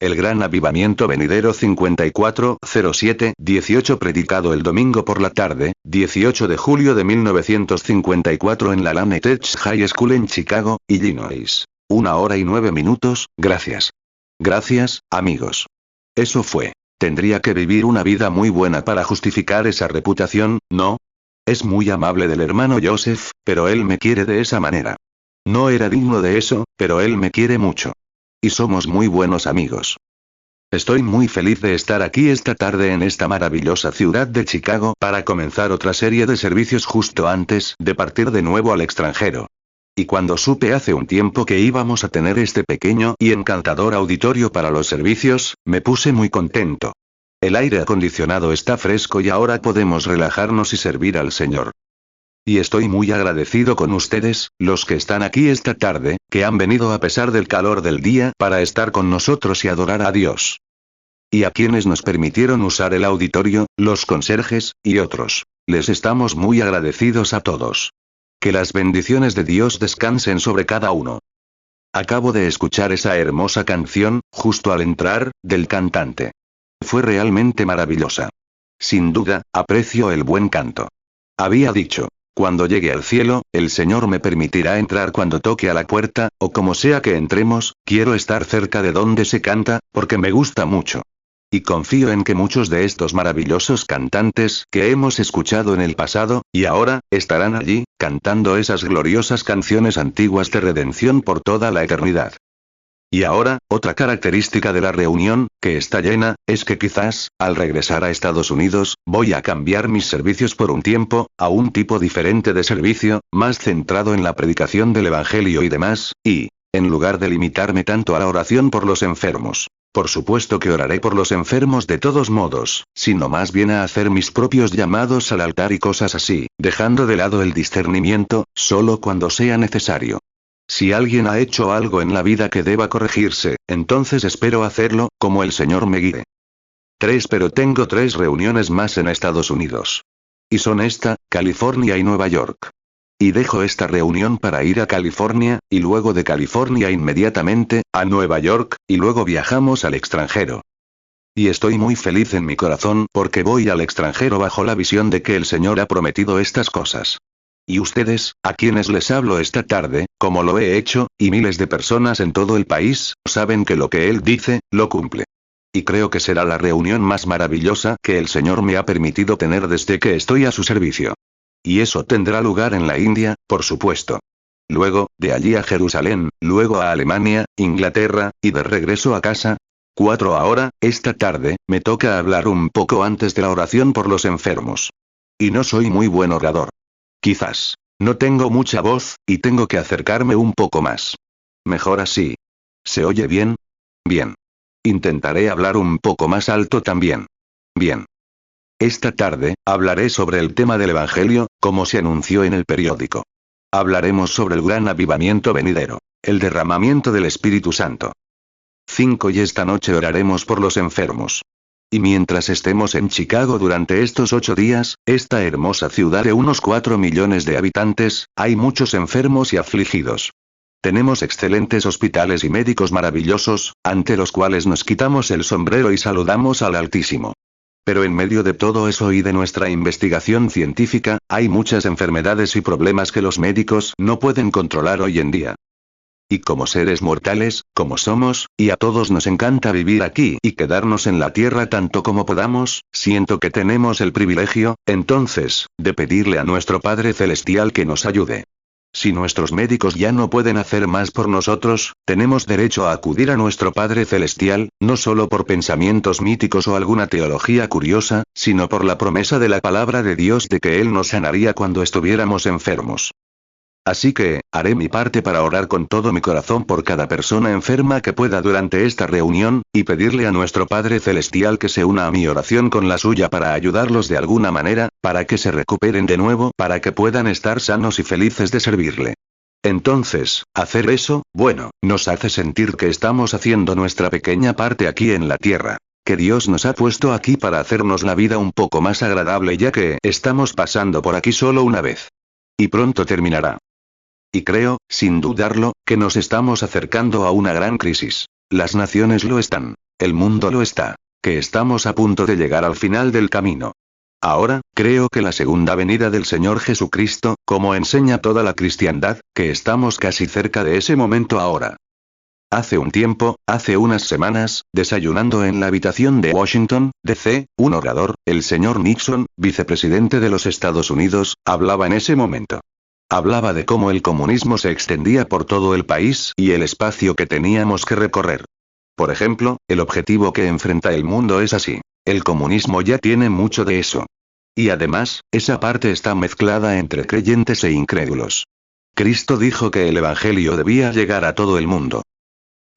El Gran Avivamiento Venidero 5407-18 predicado el domingo por la tarde, 18 de julio de 1954 en la Lane Tech High School en Chicago, Illinois. 1 hora y 9 minutos, gracias. Gracias, amigos. Eso fue. Tendría que vivir una vida muy buena para justificar esa reputación, ¿no? Es muy amable del hermano Joseph, pero él me quiere de esa manera. No era digno de eso, pero él me quiere mucho. Y somos muy buenos amigos. Estoy muy feliz de estar aquí esta tarde en esta maravillosa ciudad de Chicago para comenzar otra serie de servicios justo antes de partir de nuevo al extranjero. Y cuando supe hace un tiempo que íbamos a tener este pequeño y encantador auditorio para los servicios, me puse muy contento. El aire acondicionado está fresco y ahora podemos relajarnos y servir al Señor. Y estoy muy agradecido con ustedes, los que están aquí esta tarde, que han venido a pesar del calor del día para estar con nosotros y adorar a Dios. Y a quienes nos permitieron usar el auditorio, los conserjes, y otros. Les estamos muy agradecidos a todos. Que las bendiciones de Dios descansen sobre cada uno. Acabo de escuchar esa hermosa canción, justo al entrar, del cantante. Fue realmente maravillosa. Sin duda, aprecio el buen canto. Había dicho. Cuando llegue al cielo, el Señor me permitirá entrar cuando toque a la puerta, o como sea que entremos, quiero estar cerca de donde se canta, porque me gusta mucho. Y confío en que muchos de estos maravillosos cantantes que hemos escuchado en el pasado, y ahora, estarán allí, cantando esas gloriosas canciones antiguas de redención por toda la eternidad. Y ahora, otra característica de la reunión, que está llena, es que quizás, al regresar a Estados Unidos, voy a cambiar mis servicios por un tiempo, a un tipo diferente de servicio, más centrado en la predicación del Evangelio y demás, y, en lugar de limitarme tanto a la oración por los enfermos. Por supuesto que oraré por los enfermos de todos modos, sino más bien a hacer mis propios llamados al altar y cosas así, dejando de lado el discernimiento, solo cuando sea necesario. Si alguien ha hecho algo en la vida que deba corregirse, entonces espero hacerlo, como el Señor me guíe. Pero tengo 3 reuniones más en Estados Unidos. Y son esta, California y Nueva York. Y dejo esta reunión para ir a California, y luego de California inmediatamente, a Nueva York, y luego viajamos al extranjero. Y estoy muy feliz en mi corazón porque voy al extranjero bajo la visión de que el Señor ha prometido estas cosas. Y ustedes, a quienes les hablo esta tarde, como lo he hecho, y miles de personas en todo el país, saben que lo que Él dice, lo cumple. Y creo que será la reunión más maravillosa que el Señor me ha permitido tener desde que estoy a su servicio. Y eso tendrá lugar en la India, por supuesto. Luego, de allí a Jerusalén, luego a Alemania, Inglaterra, y de regreso a casa. 4 ahora, esta tarde, me toca hablar un poco antes de la oración por los enfermos. Y no soy muy buen orador. Quizás. No tengo mucha voz, y tengo que acercarme un poco más. Mejor así. ¿Se oye bien? Bien. Intentaré hablar un poco más alto también. Bien. Esta tarde, hablaré sobre el tema del Evangelio, como se anunció en el periódico. Hablaremos sobre el gran avivamiento venidero, el derramamiento del Espíritu Santo. 5 y esta noche oraremos por los enfermos. Y mientras estemos en Chicago durante estos 8 días, esta hermosa ciudad de unos 4 millones de habitantes, hay muchos enfermos y afligidos. Tenemos excelentes hospitales y médicos maravillosos, ante los cuales nos quitamos el sombrero y saludamos al Altísimo. Pero en medio de todo eso y de nuestra investigación científica, hay muchas enfermedades y problemas que los médicos no pueden controlar hoy en día. Y como seres mortales, como somos, y a todos nos encanta vivir aquí y quedarnos en la tierra tanto como podamos, siento que tenemos el privilegio, entonces, de pedirle a nuestro Padre Celestial que nos ayude. Si nuestros médicos ya no pueden hacer más por nosotros, tenemos derecho a acudir a nuestro Padre Celestial, no solo por pensamientos míticos o alguna teología curiosa, sino por la promesa de la palabra de Dios de que Él nos sanaría cuando estuviéramos enfermos. Así que, haré mi parte para orar con todo mi corazón por cada persona enferma que pueda durante esta reunión, y pedirle a nuestro Padre Celestial que se una a mi oración con la suya para ayudarlos de alguna manera, para que se recuperen de nuevo, para que puedan estar sanos y felices de servirle. Entonces, hacer eso, bueno, nos hace sentir que estamos haciendo nuestra pequeña parte aquí en la tierra. Que Dios nos ha puesto aquí para hacernos la vida un poco más agradable ya que estamos pasando por aquí solo una vez. Y pronto terminará. Y creo, sin dudarlo, que nos estamos acercando a una gran crisis. Las naciones lo están. El mundo lo está. Que estamos a punto de llegar al final del camino. Ahora, creo que la segunda venida del Señor Jesucristo, como enseña toda la cristiandad, que estamos casi cerca de ese momento ahora. Hace un tiempo, hace unas semanas, desayunando en la habitación de Washington, D.C., un orador, el señor Nixon, vicepresidente de los Estados Unidos, hablaba en ese momento. Hablaba de cómo el comunismo se extendía por todo el país y el espacio que teníamos que recorrer. Por ejemplo, el objetivo que enfrenta el mundo es así. El comunismo ya tiene mucho de eso. Y además, esa parte está mezclada entre creyentes e incrédulos. Cristo dijo que el Evangelio debía llegar a todo el mundo.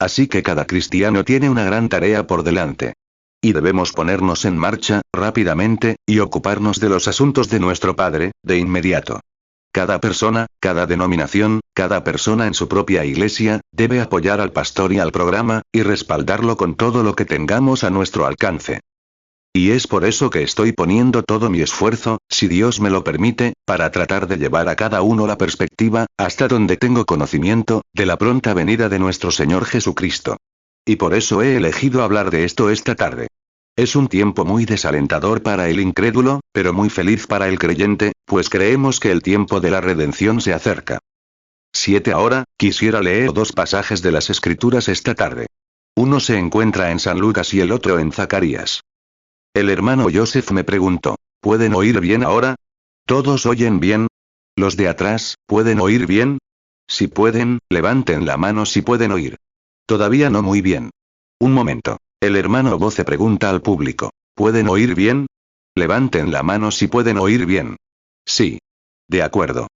Así que cada cristiano tiene una gran tarea por delante. Y debemos ponernos en marcha, rápidamente, y ocuparnos de los asuntos de nuestro Padre, de inmediato. Cada persona, cada denominación, cada persona en su propia iglesia, debe apoyar al pastor y al programa, y respaldarlo con todo lo que tengamos a nuestro alcance. Y es por eso que estoy poniendo todo mi esfuerzo, si Dios me lo permite, para tratar de llevar a cada uno la perspectiva, hasta donde tengo conocimiento, de la pronta venida de nuestro Señor Jesucristo. Y por eso he elegido hablar de esto esta tarde. Es un tiempo muy desalentador para el incrédulo, pero muy feliz para el creyente, pues creemos que el tiempo de la redención se acerca. 7 Ahora, quisiera leer 2 pasajes de las Escrituras esta tarde. Uno se encuentra en San Lucas y el otro en Zacarías. El hermano Joseph me preguntó, ¿pueden oír bien ahora? ¿Todos oyen bien? ¿Los de atrás, pueden oír bien? Si pueden, levanten la mano si pueden oír. Todavía no muy bien. Un momento. El hermano Boce pregunta al público, ¿pueden oír bien? Levanten la mano si pueden oír bien. Sí. De acuerdo.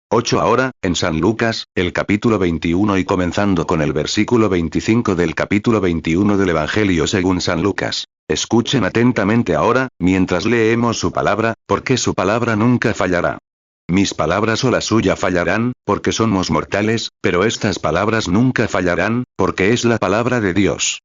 8 Ahora, en San Lucas, el capítulo 21 y comenzando con el versículo 25 del capítulo 21 del Evangelio según San Lucas. Escuchen atentamente ahora, mientras leemos su palabra, porque su palabra nunca fallará. Mis palabras o la suya fallarán, porque somos mortales, pero estas palabras nunca fallarán, porque es la palabra de Dios.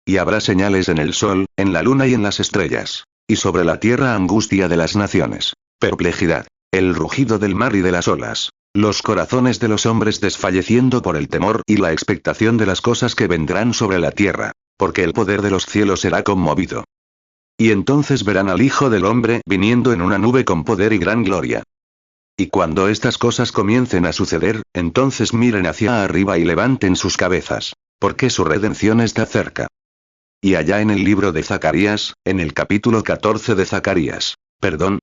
Y habrá señales en el sol, en la luna y en las estrellas. Y sobre la tierra angustia de las naciones. Perplejidad. El rugido del mar y de las olas. Los corazones de los hombres desfalleciendo por el temor y la expectación de las cosas que vendrán sobre la tierra. Porque el poder de los cielos será conmovido. Y entonces verán al Hijo del Hombre viniendo en una nube con poder y gran gloria. Y cuando estas cosas comiencen a suceder, entonces miren hacia arriba y levanten sus cabezas. Porque su redención está cerca. Y allá en el libro de Zacarías, en el capítulo 14 de Zacarías,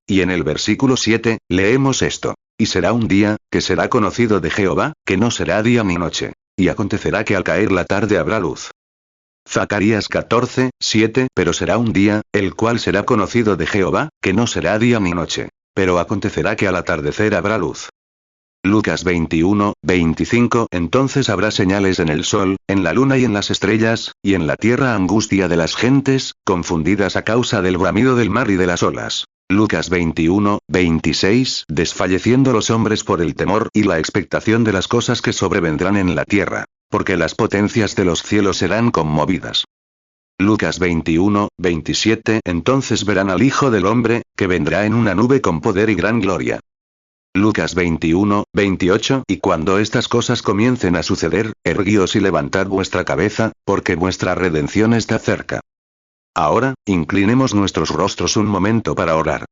y en el versículo 7, leemos esto. Y será un día, que será conocido de Jehová, que no será día ni noche. Y acontecerá que al caer la tarde habrá luz. Zacarías 14, 7 Pero será un día, el cual será conocido de Jehová, que no será día ni noche. Pero acontecerá que al atardecer habrá luz. Lucas 21, 25 Entonces habrá señales en el sol, en la luna y en las estrellas, y en la tierra angustia de las gentes, confundidas a causa del bramido del mar y de las olas. Lucas 21, 26 Desfalleciendo los hombres por el temor y la expectación de las cosas que sobrevendrán en la tierra, porque las potencias de los cielos serán conmovidas. Lucas 21, 27 Entonces verán al Hijo del Hombre, que vendrá en una nube con poder y gran gloria. Lucas 21, 28 Y cuando estas cosas comiencen a suceder, erguíos y levantad vuestra cabeza, porque vuestra redención está cerca. Ahora, inclinemos nuestros rostros un momento para orar.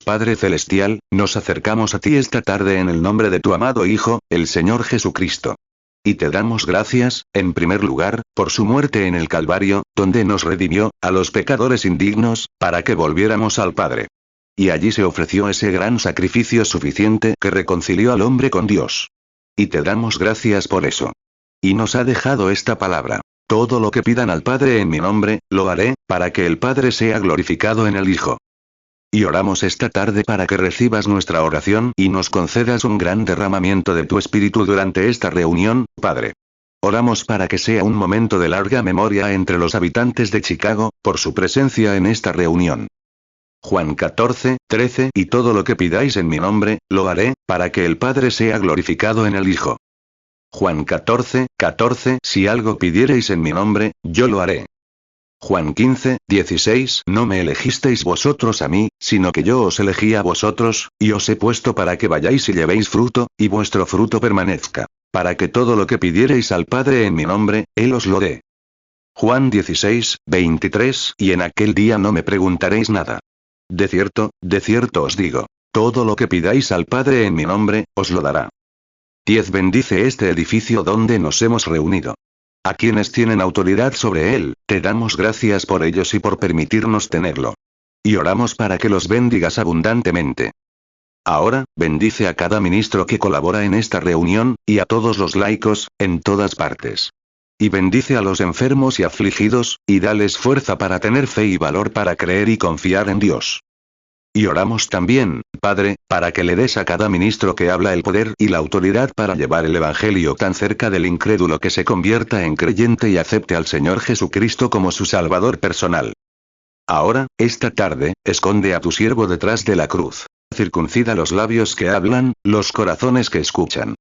Padre Celestial, nos acercamos a ti esta tarde en el nombre de tu amado Hijo, el Señor Jesucristo. Y te damos gracias, en primer lugar, por su muerte en el Calvario, donde nos redimió, a los pecadores indignos, para que volviéramos al Padre. Y allí se ofreció ese gran sacrificio suficiente que reconcilió al hombre con Dios. Y te damos gracias por eso. Y nos ha dejado esta palabra. Todo lo que pidan al Padre en mi nombre, lo haré, para que el Padre sea glorificado en el Hijo. Y oramos esta tarde para que recibas nuestra oración y nos concedas un gran derramamiento de tu Espíritu durante esta reunión, Padre. Oramos para que sea un momento de larga memoria entre los habitantes de Chicago, por su presencia en esta reunión. Juan 14, 13 Y todo lo que pidáis en mi nombre, lo haré, para que el Padre sea glorificado en el Hijo. Juan 14, 14 Si algo pidiereis en mi nombre, yo lo haré. Juan 15, 16 No me elegisteis vosotros a mí, sino que yo os elegí a vosotros, y os he puesto para que vayáis y llevéis fruto, y vuestro fruto permanezca, para que todo lo que pidiereis al Padre en mi nombre, Él os lo dé. Juan 16, 23, y en aquel día no me preguntaréis nada. De cierto os digo, todo lo que pidáis al Padre en mi nombre, os lo dará. 10. Bendice este edificio donde nos hemos reunido. A quienes tienen autoridad sobre él, te damos gracias por ellos y por permitirnos tenerlo. Y oramos para que los bendigas abundantemente. Ahora, bendice a cada ministro que colabora en esta reunión, y a todos los laicos, en todas partes. Y bendice a los enfermos y afligidos, y dales fuerza para tener fe y valor para creer y confiar en Dios. Y oramos también, Padre, para que le des a cada ministro que habla el poder y la autoridad para llevar el Evangelio tan cerca del incrédulo que se convierta en creyente y acepte al Señor Jesucristo como su Salvador personal. Ahora, esta tarde, esconde a tu siervo detrás de la cruz. Circuncida los labios que hablan, los corazones que escuchan.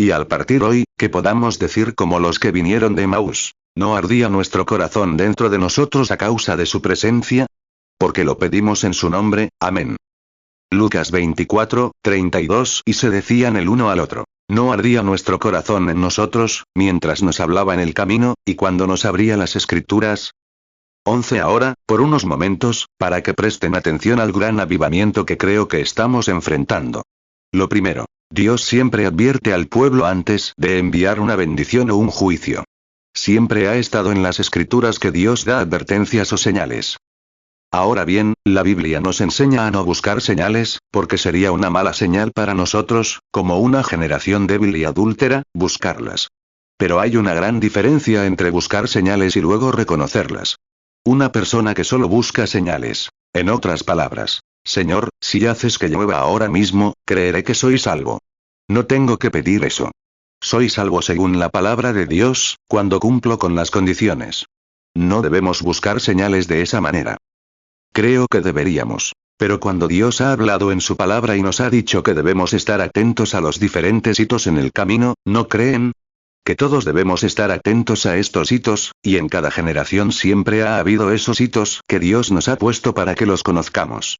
Y al partir hoy, que podamos decir como los que vinieron de Emaús, ¿no ardía nuestro corazón dentro de nosotros a causa de su presencia? Porque lo pedimos en su nombre, amén. Lucas 24, 32, y se decían el uno al otro, ¿no ardía nuestro corazón en nosotros, mientras nos hablaba en el camino, y cuando nos abría las escrituras? 11. Ahora, por unos momentos, para que presten atención al gran avivamiento que creo que estamos enfrentando. Lo primero, Dios siempre advierte al pueblo antes de enviar una bendición o un juicio. Siempre ha estado en las escrituras que Dios da advertencias o señales. Ahora bien, la Biblia nos enseña a no buscar señales, porque sería una mala señal para nosotros, como una generación débil y adúltera, buscarlas. Pero hay una gran diferencia entre buscar señales y luego reconocerlas. Una persona que solo busca señales. En otras palabras, Señor, si haces que llueva ahora mismo, creeré que soy salvo. No tengo que pedir eso. Soy salvo según la palabra de Dios, cuando cumplo con las condiciones. No debemos buscar señales de esa manera. Creo que deberíamos. Pero cuando Dios ha hablado en su palabra y nos ha dicho que debemos estar atentos a los diferentes hitos en el camino, ¿no creen? Que todos debemos estar atentos a estos hitos, y en cada generación siempre ha habido esos hitos que Dios nos ha puesto para que los conozcamos.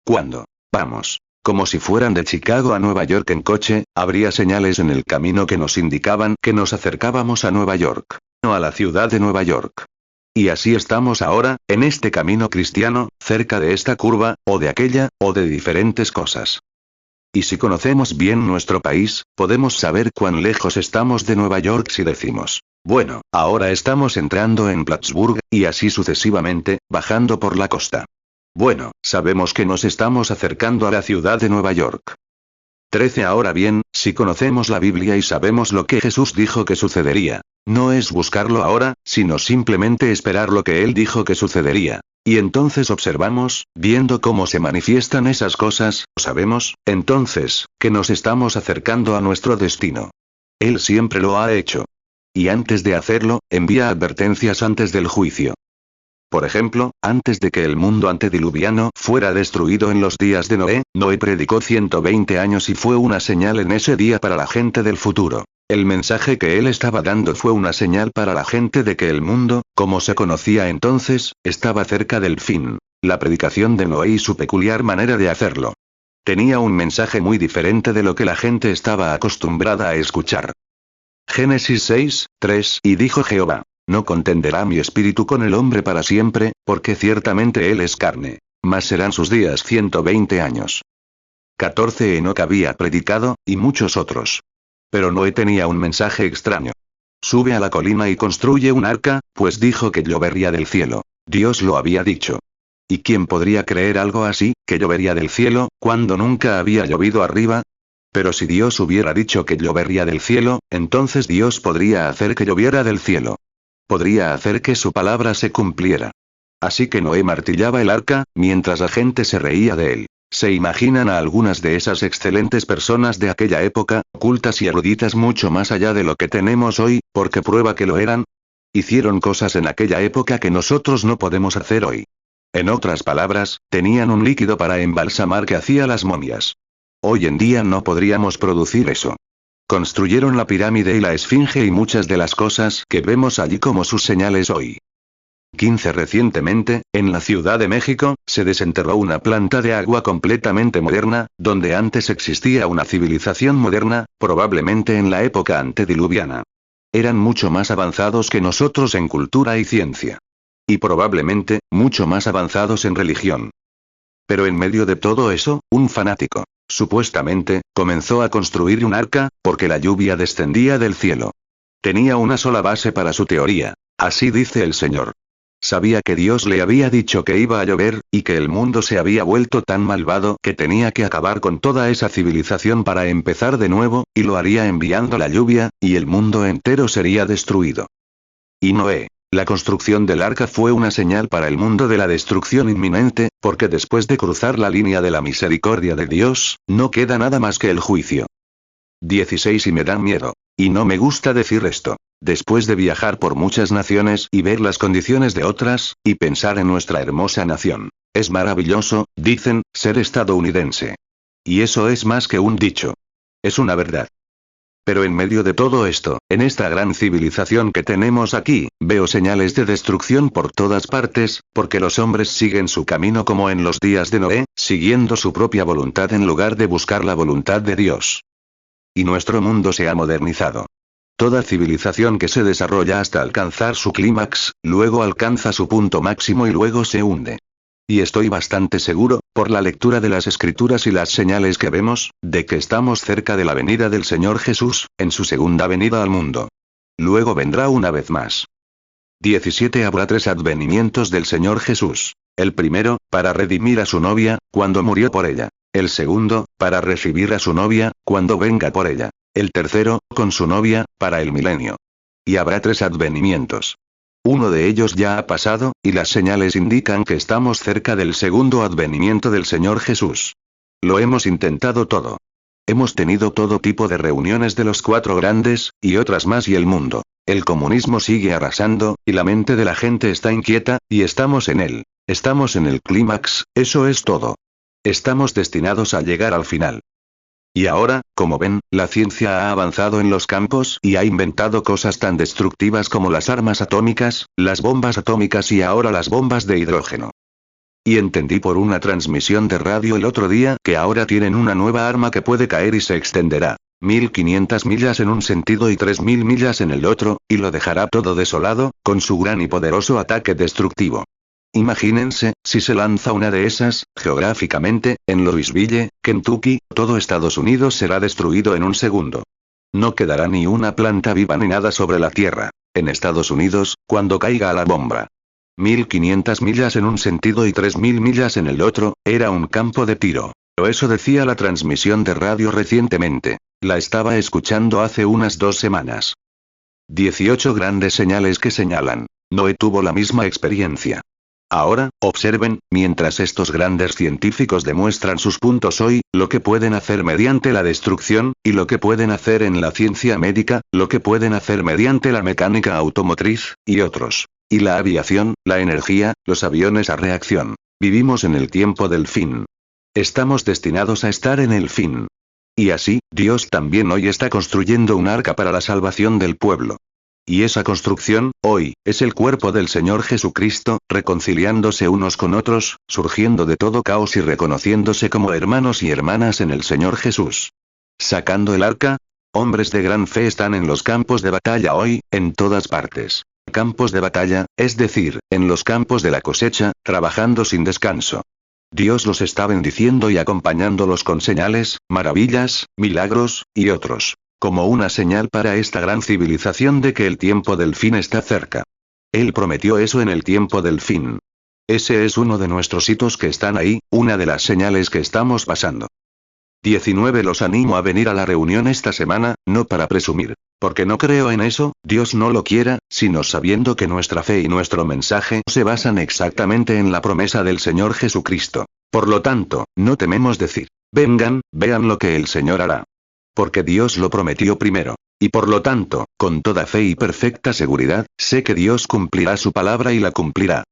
Cuando vamos, como si fueran de Chicago a Nueva York en coche, habría señales en el camino que nos indicaban que nos acercábamos a Nueva York, no a la ciudad de Nueva York. Y así estamos ahora, en este camino cristiano, cerca de esta curva, o de aquella, o de diferentes cosas. Y si conocemos bien nuestro país, podemos saber cuán lejos estamos de Nueva York si decimos, bueno, ahora estamos entrando en Plattsburgh, y así sucesivamente, bajando por la costa. Bueno, sabemos que nos estamos acercando a la ciudad de Nueva York. 13. Ahora bien, si conocemos la Biblia y sabemos lo que Jesús dijo que sucedería, no es buscarlo ahora, sino simplemente esperar lo que Él dijo que sucedería. Y entonces observamos, viendo cómo se manifiestan esas cosas, sabemos, entonces, que nos estamos acercando a nuestro destino. Él siempre lo ha hecho. Y antes de hacerlo, envía advertencias antes del juicio. Por ejemplo, antes de que el mundo antediluviano fuera destruido en los días de Noé, Noé predicó 120 años y fue una señal en ese día para la gente del futuro. El mensaje que él estaba dando fue una señal para la gente de que el mundo, como se conocía entonces, estaba cerca del fin. La predicación de Noé y su peculiar manera de hacerlo. Tenía un mensaje muy diferente de lo que la gente estaba acostumbrada a escuchar. Génesis 6, 3, y dijo Jehová, no contenderá mi espíritu con el hombre para siempre, porque ciertamente él es carne, mas serán sus días 120 años. 14. Enoc había predicado, y muchos otros. Pero Noé tenía un mensaje extraño. Sube a la colina y construye un arca, pues dijo que llovería del cielo. Dios lo había dicho. ¿Y quién podría creer algo así, que llovería del cielo, cuando nunca había llovido arriba? Pero si Dios hubiera dicho que llovería del cielo, entonces Dios podría hacer que lloviera del cielo. Podría hacer que su palabra se cumpliera. Así que Noé martillaba el arca, mientras la gente se reía de él. ¿Se imaginan a algunas de esas excelentes personas de aquella época, cultas y eruditas mucho más allá de lo que tenemos hoy, porque prueba que lo eran? Hicieron cosas en aquella época que nosotros no podemos hacer hoy. En otras palabras, tenían un líquido para embalsamar que hacía las momias. Hoy en día no podríamos producir eso. Construyeron la pirámide y la esfinge y muchas de las cosas que vemos allí como sus señales hoy. 15. Recientemente, en la Ciudad de México, se desenterró una planta de agua completamente moderna, donde antes existía una civilización moderna, probablemente en la época antediluviana. Eran mucho más avanzados que nosotros en cultura y ciencia. Y probablemente, mucho más avanzados en religión. Pero en medio de todo eso, un fanático, supuestamente, comenzó a construir un arca, porque la lluvia descendía del cielo. Tenía una sola base para su teoría. Así dice el Señor. Sabía que Dios le había dicho que iba a llover, y que el mundo se había vuelto tan malvado que tenía que acabar con toda esa civilización para empezar de nuevo, y lo haría enviando la lluvia, y el mundo entero sería destruido. Y Noé. La construcción del arca fue una señal para el mundo de la destrucción inminente, porque después de cruzar la línea de la misericordia de Dios, no queda nada más que el juicio. 16 Y me da miedo. Y no me gusta decir esto. Después de viajar por muchas naciones y ver las condiciones de otras, y pensar en nuestra hermosa nación. Es maravilloso, dicen, ser estadounidense. Y eso es más que un dicho. Es una verdad. Pero en medio de todo esto, en esta gran civilización que tenemos aquí, veo señales de destrucción por todas partes, porque los hombres siguen su camino como en los días de Noé, siguiendo su propia voluntad en lugar de buscar la voluntad de Dios. Y nuestro mundo se ha modernizado. Toda civilización que se desarrolla hasta alcanzar su clímax, luego alcanza su punto máximo y luego se hunde. Y estoy bastante seguro, por la lectura de las escrituras y las señales que vemos, de que estamos cerca de la venida del Señor Jesús, en su segunda venida al mundo. Luego vendrá una vez más. 17 Habrá 3 advenimientos del Señor Jesús. El primero, para redimir a su novia, cuando murió por ella. El segundo, para recibir a su novia, cuando venga por ella. El tercero, con su novia, para el milenio. Y habrá 3 advenimientos. Uno de ellos ya ha pasado, y las señales indican que estamos cerca del segundo advenimiento del Señor Jesús. Lo hemos intentado todo. Hemos tenido todo tipo de reuniones de los 4 grandes, y otras más y el mundo. El comunismo sigue arrasando, y la mente de la gente está inquieta, y estamos en él. Estamos en el clímax, eso es todo. Estamos destinados a llegar al final. Y ahora, como ven, la ciencia ha avanzado en los campos y ha inventado cosas tan destructivas como las armas atómicas, las bombas atómicas y ahora las bombas de hidrógeno. Y entendí por una transmisión de radio el otro día que ahora tienen una nueva arma que puede caer y se extenderá 1500 millas en un sentido y 3000 millas en el otro, y lo dejará todo desolado, con su gran y poderoso ataque destructivo. Imagínense, si se lanza una de esas, geográficamente, en Louisville, Kentucky, todo Estados Unidos será destruido en un segundo. No quedará ni una planta viva ni nada sobre la tierra, en Estados Unidos, cuando caiga la bomba. 1500 millas en un sentido y 3000 millas en el otro, era un campo de tiro. Pero eso decía la transmisión de radio recientemente. La estaba escuchando hace unas 2 semanas. 18 grandes señales que señalan. Noé tuvo la misma experiencia. Ahora, observen, mientras estos grandes científicos demuestran sus puntos hoy, lo que pueden hacer mediante la destrucción, y lo que pueden hacer en la ciencia médica, lo que pueden hacer mediante la mecánica automotriz, y otros. Y la aviación, la energía, los aviones a reacción. Vivimos en el tiempo del fin. Estamos destinados a estar en el fin. Y así, Dios también hoy está construyendo un arca para la salvación del pueblo. Y esa construcción, hoy, es el cuerpo del Señor Jesucristo, reconciliándose unos con otros, surgiendo de todo caos y reconociéndose como hermanos y hermanas en el Señor Jesús. Sacando el arca, hombres de gran fe están en los campos de batalla hoy, en todas partes. Campos de batalla, es decir, en los campos de la cosecha, trabajando sin descanso. Dios los está bendiciendo y acompañándolos con señales, maravillas, milagros, y otros. Como una señal para esta gran civilización de que el tiempo del fin está cerca. Él prometió eso en el tiempo del fin. Ese es uno de nuestros hitos que están ahí, una de las señales que estamos pasando. 19 Los animo a venir a la reunión esta semana, no para presumir. Porque no creo en eso, Dios no lo quiera, sino sabiendo que nuestra fe y nuestro mensaje se basan exactamente en la promesa del Señor Jesucristo. Por lo tanto, no tememos decir, vengan, vean lo que el Señor hará. Porque Dios lo prometió primero. Y por lo tanto, con toda fe y perfecta seguridad, sé que Dios cumplirá su palabra y la cumplirá.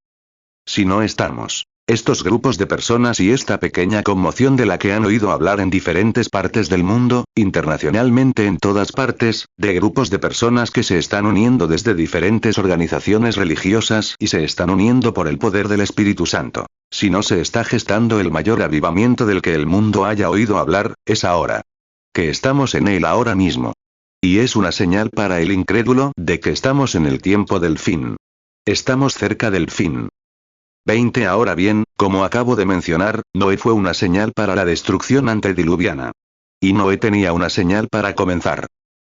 Si no estamos, estos grupos de personas y esta pequeña conmoción de la que han oído hablar en diferentes partes del mundo, internacionalmente en todas partes, de grupos de personas que se están uniendo desde diferentes organizaciones religiosas y se están uniendo por el poder del Espíritu Santo. Si no se está gestando el mayor avivamiento del que el mundo haya oído hablar, es ahora. Que estamos en él ahora mismo. Y es una señal para el incrédulo de que estamos en el tiempo del fin. Estamos cerca del fin. 20. Ahora bien, como acabo de mencionar, Noé fue una señal para la destrucción antediluviana. Y Noé tenía una señal para comenzar.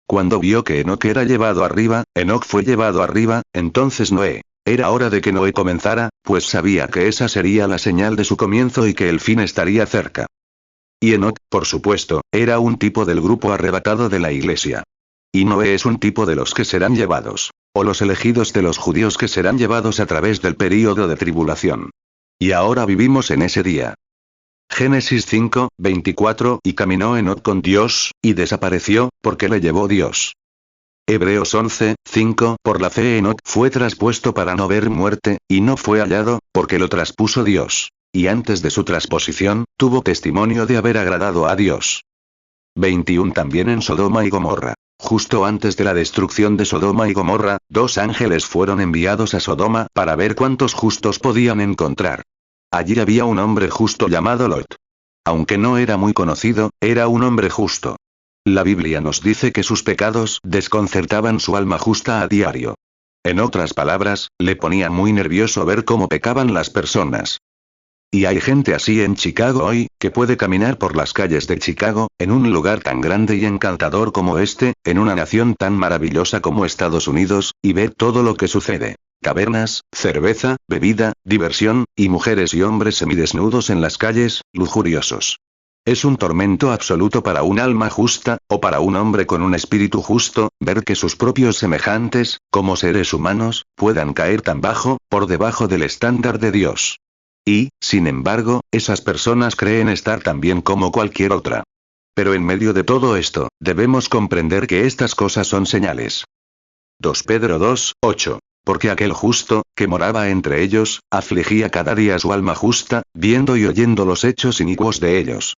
Cuando vio que Enoc era llevado arriba, Enoc fue llevado arriba, entonces Noé. Era hora de que Noé comenzara, pues sabía que esa sería la señal de su comienzo y que el fin estaría cerca. Y Enoc, por supuesto, era un tipo del grupo arrebatado de la iglesia. Y Noé es un tipo de los que serán llevados. O los elegidos de los judíos que serán llevados a través del período de tribulación. Y ahora vivimos en ese día. Génesis 5, 24. Y caminó Enoc con Dios, y desapareció, porque le llevó Dios. Hebreos 11, 5. Por la fe Enoc fue traspuesto para no ver muerte, y no fue hallado, porque lo traspuso Dios. Y antes de su trasposición, tuvo testimonio de haber agradado a Dios. 21. También en Sodoma y Gomorra. Justo antes de la destrucción de Sodoma y Gomorra, 2 ángeles fueron enviados a Sodoma para ver cuántos justos podían encontrar. Allí había un hombre justo llamado Lot. Aunque no era muy conocido, era un hombre justo. La Biblia nos dice que sus pecados desconcertaban su alma justa a diario. En otras palabras, le ponía muy nervioso ver cómo pecaban las personas. Y hay gente así en Chicago hoy, que puede caminar por las calles de Chicago, en un lugar tan grande y encantador como este, en una nación tan maravillosa como Estados Unidos, y ver todo lo que sucede. Cavernas, cerveza, bebida, diversión, y mujeres y hombres semidesnudos en las calles, lujuriosos. Es un tormento absoluto para un alma justa, o para un hombre con un espíritu justo, ver que sus propios semejantes, como seres humanos, puedan caer tan bajo, por debajo del estándar de Dios. Y, sin embargo, esas personas creen estar tan bien como cualquier otra. Pero en medio de todo esto, debemos comprender que estas cosas son señales. 2 Pedro 2, 8. Porque aquel justo, que moraba entre ellos, afligía cada día su alma justa, viendo y oyendo los hechos inicuos de ellos.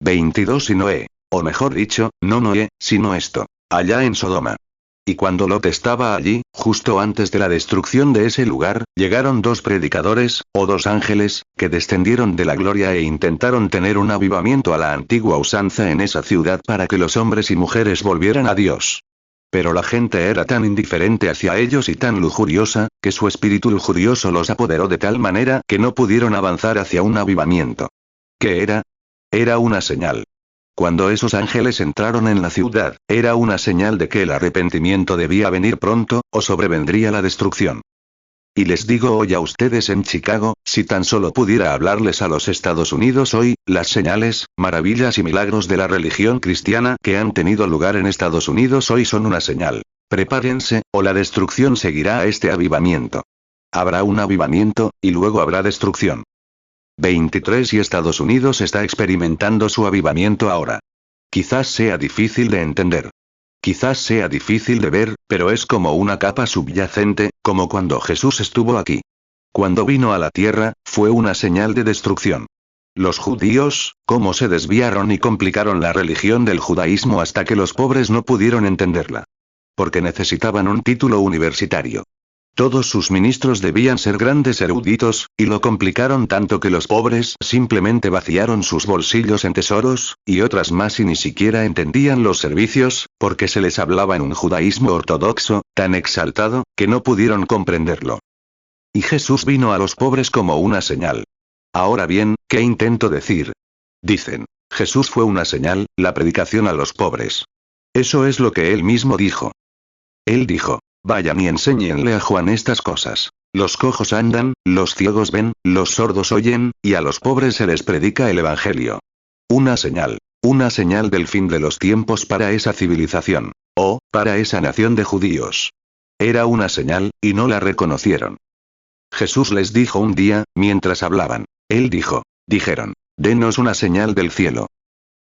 22 Y Noé, o mejor dicho, no Noé, sino esto, allá en Sodoma. Y cuando Lot estaba allí, justo antes de la destrucción de ese lugar, llegaron 2 predicadores, o 2 ángeles, que descendieron de la gloria e intentaron tener un avivamiento a la antigua usanza en esa ciudad para que los hombres y mujeres volvieran a Dios. Pero la gente era tan indiferente hacia ellos y tan lujuriosa, que su espíritu lujurioso los apoderó de tal manera que no pudieron avanzar hacia un avivamiento. ¿Qué era? Era una señal. Cuando esos ángeles entraron en la ciudad, era una señal de que el arrepentimiento debía venir pronto, o sobrevendría la destrucción. Y les digo hoy a ustedes en Chicago, si tan solo pudiera hablarles a los Estados Unidos hoy, las señales, maravillas y milagros de la religión cristiana que han tenido lugar en Estados Unidos hoy son una señal. Prepárense, o la destrucción seguirá a este avivamiento. Habrá un avivamiento, y luego habrá destrucción. 23 Y Estados Unidos está experimentando su avivamiento ahora. Quizás sea difícil de entender. Quizás sea difícil de ver, pero es como una capa subyacente, como cuando Jesús estuvo aquí. Cuando vino a la tierra, fue una señal de destrucción. Los judíos, cómo se desviaron y complicaron la religión del judaísmo hasta que los pobres no pudieron entenderla. Porque necesitaban un título universitario. Todos sus ministros debían ser grandes eruditos, y lo complicaron tanto que los pobres simplemente vaciaron sus bolsillos en tesoros, y otras más y ni siquiera entendían los servicios, porque se les hablaba en un judaísmo ortodoxo, tan exaltado, que no pudieron comprenderlo. Y Jesús vino a los pobres como una señal. Ahora bien, ¿qué intento decir? Dicen, Jesús fue una señal, la predicación a los pobres. Eso es lo que él mismo dijo. Él dijo, vayan y enséñenle a Juan estas cosas. Los cojos andan, los ciegos ven, los sordos oyen, y a los pobres se les predica el evangelio. Una señal del fin de los tiempos para esa civilización. O, para esa nación de judíos. Era una señal, y no la reconocieron. Jesús les dijo un día, mientras hablaban. Él dijeron, denos una señal del cielo.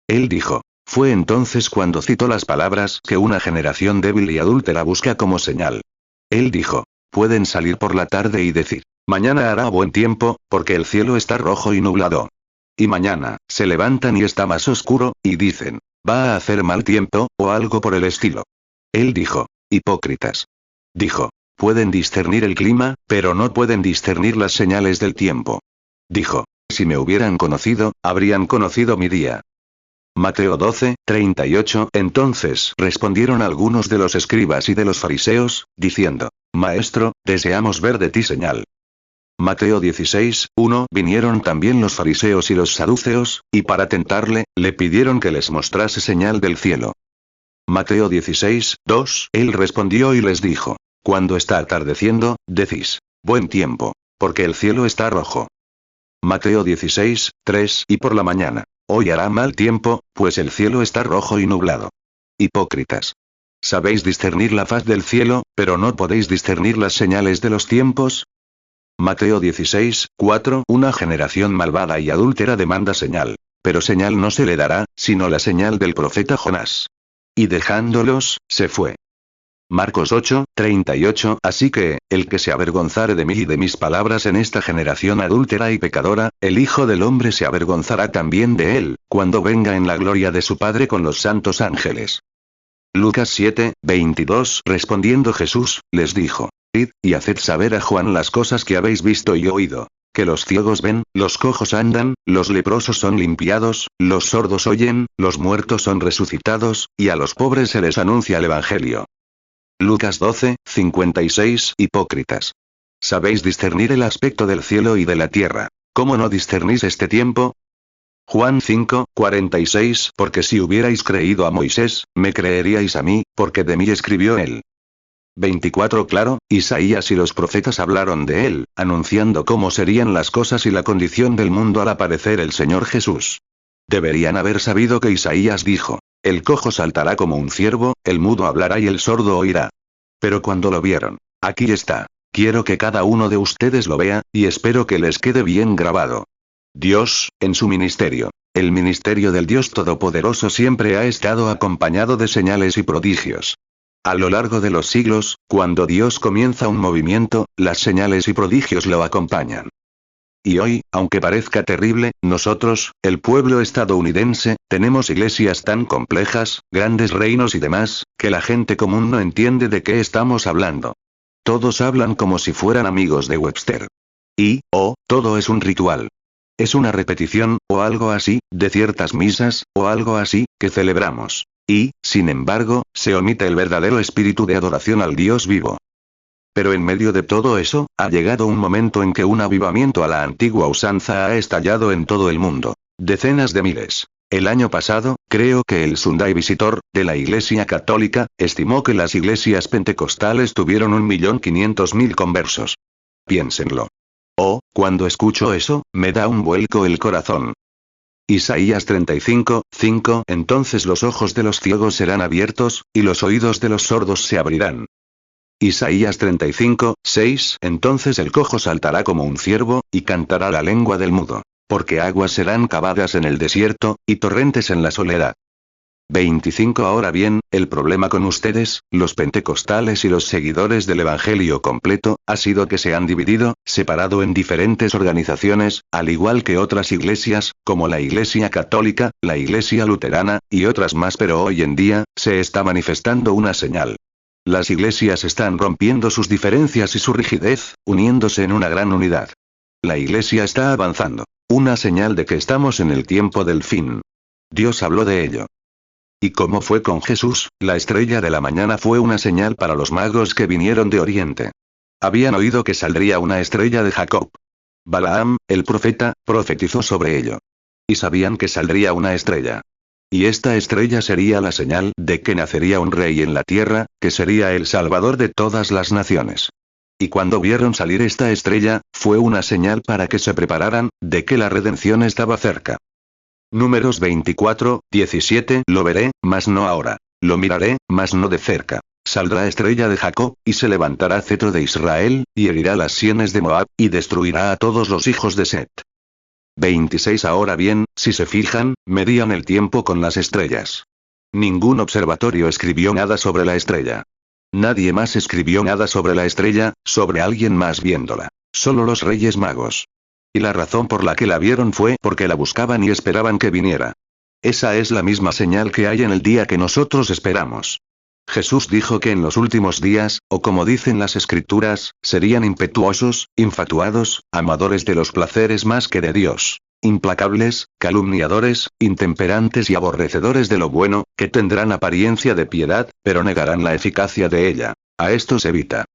Él dijo. Fue entonces cuando citó las palabras que una generación débil y adúltera busca como señal. Él dijo, pueden salir por la tarde y decir, mañana hará buen tiempo, porque el cielo está rojo y nublado. Y mañana, se levantan y está más oscuro, y dicen, va a hacer mal tiempo, o algo por el estilo. Él dijo, hipócritas. Dijo, pueden discernir el clima, pero no pueden discernir las señales del tiempo. Dijo, si me hubieran conocido, habrían conocido mi día. Mateo 12:38. Entonces respondieron algunos de los escribas y de los fariseos, diciendo: Maestro, deseamos ver de ti señal. Mateo 16:1. Vinieron también los fariseos y los saduceos, y para tentarle, le pidieron que les mostrase señal del cielo. Mateo 16:2. Él respondió y les dijo: Cuando está atardeciendo, decís: buen tiempo, porque el cielo está rojo. Mateo 16:3. Y por la mañana: hoy hará mal tiempo, pues el cielo está rojo y nublado. Hipócritas. Sabéis discernir la faz del cielo, pero no podéis discernir las señales de los tiempos. Mateo 16:4. Una generación malvada y adúltera demanda señal, pero señal no se le dará, sino la señal del profeta Jonás. Y dejándolos, se fue. Marcos 8:38. Así que, el que se avergonzare de mí y de mis palabras en esta generación adúltera y pecadora, el Hijo del Hombre se avergonzará también de él, cuando venga en la gloria de su Padre con los santos ángeles. Lucas 7:22. Respondiendo Jesús, les dijo: Id, y haced saber a Juan las cosas que habéis visto y oído. Que los ciegos ven, los cojos andan, los leprosos son limpiados, los sordos oyen, los muertos son resucitados, y a los pobres se les anuncia el Evangelio. Lucas 12:56. Hipócritas. Sabéis discernir el aspecto del cielo y de la tierra. ¿Cómo no discernís este tiempo? Juan 5:46. Porque si hubierais creído a Moisés, me creeríais a mí, porque de mí escribió él. 24. Claro, Isaías y los profetas hablaron de él, anunciando cómo serían las cosas y la condición del mundo al aparecer el Señor Jesús. Deberían haber sabido que Isaías dijo: el cojo saltará como un ciervo, el mudo hablará y el sordo oirá. Pero cuando lo vieron, aquí está. Quiero que cada uno de ustedes lo vea, y espero que les quede bien grabado. Dios, en su ministerio, el ministerio del Dios Todopoderoso siempre ha estado acompañado de señales y prodigios. A lo largo de los siglos, cuando Dios comienza un movimiento, las señales y prodigios lo acompañan. Y hoy, aunque parezca terrible, nosotros, el pueblo estadounidense, tenemos iglesias tan complejas, grandes reinos y demás, que la gente común no entiende de qué estamos hablando. Todos hablan como si fueran amigos de Webster. Y, todo es un ritual. Es una repetición, o algo así, de ciertas misas, o algo así, que celebramos. Y, sin embargo, se omite el verdadero espíritu de adoración al Dios vivo. Pero en medio de todo eso, ha llegado un momento en que un avivamiento a la antigua usanza ha estallado en todo el mundo. Decenas de miles. El año pasado, creo que el Sunday Visitor, de la Iglesia Católica, estimó que las iglesias pentecostales tuvieron 1.500.000 conversos. Piénsenlo. Cuando escucho eso, me da un vuelco el corazón. Isaías 35:5. Entonces los ojos de los ciegos serán abiertos, y los oídos de los sordos se abrirán. Isaías 35:6. Entonces el cojo saltará como un ciervo, y cantará la lengua del mudo. Porque aguas serán cavadas en el desierto, y torrentes en la soledad. 25. Ahora bien, el problema con ustedes, los pentecostales y los seguidores del Evangelio completo, ha sido que se han dividido, separado en diferentes organizaciones, al igual que otras iglesias, como la Iglesia Católica, la Iglesia Luterana, y otras más, pero hoy en día, se está manifestando una señal. Las iglesias están rompiendo sus diferencias y su rigidez, uniéndose en una gran unidad. La iglesia está avanzando. Una señal de que estamos en el tiempo del fin. Dios habló de ello. Y como fue con Jesús, la estrella de la mañana fue una señal para los magos que vinieron de Oriente. Habían oído que saldría una estrella de Jacob. Balaam, el profeta, profetizó sobre ello. Y sabían que saldría una estrella. Y esta estrella sería la señal de que nacería un rey en la tierra, que sería el Salvador de todas las naciones. Y cuando vieron salir esta estrella, fue una señal para que se prepararan, de que la redención estaba cerca. Números 24:17. Lo veré, mas no ahora. Lo miraré, mas no de cerca. Saldrá estrella de Jacob, y se levantará cetro de Israel, y herirá las sienes de Moab, y destruirá a todos los hijos de Set. 26. Ahora bien, si se fijan, medían el tiempo con las estrellas. Ningún observatorio escribió nada sobre la estrella. Nadie más escribió nada sobre la estrella, sobre alguien más viéndola. Solo los Reyes Magos. Y la razón por la que la vieron fue porque la buscaban y esperaban que viniera. Esa es la misma señal que hay en el día que nosotros esperamos. Jesús dijo que en los últimos días, o como dicen las Escrituras, serían impetuosos, infatuados, amadores de los placeres más que de Dios. implacables, calumniadores, intemperantes y aborrecedores de lo bueno, que tendrán apariencia de piedad, pero negarán la eficacia de ella. A estos evita.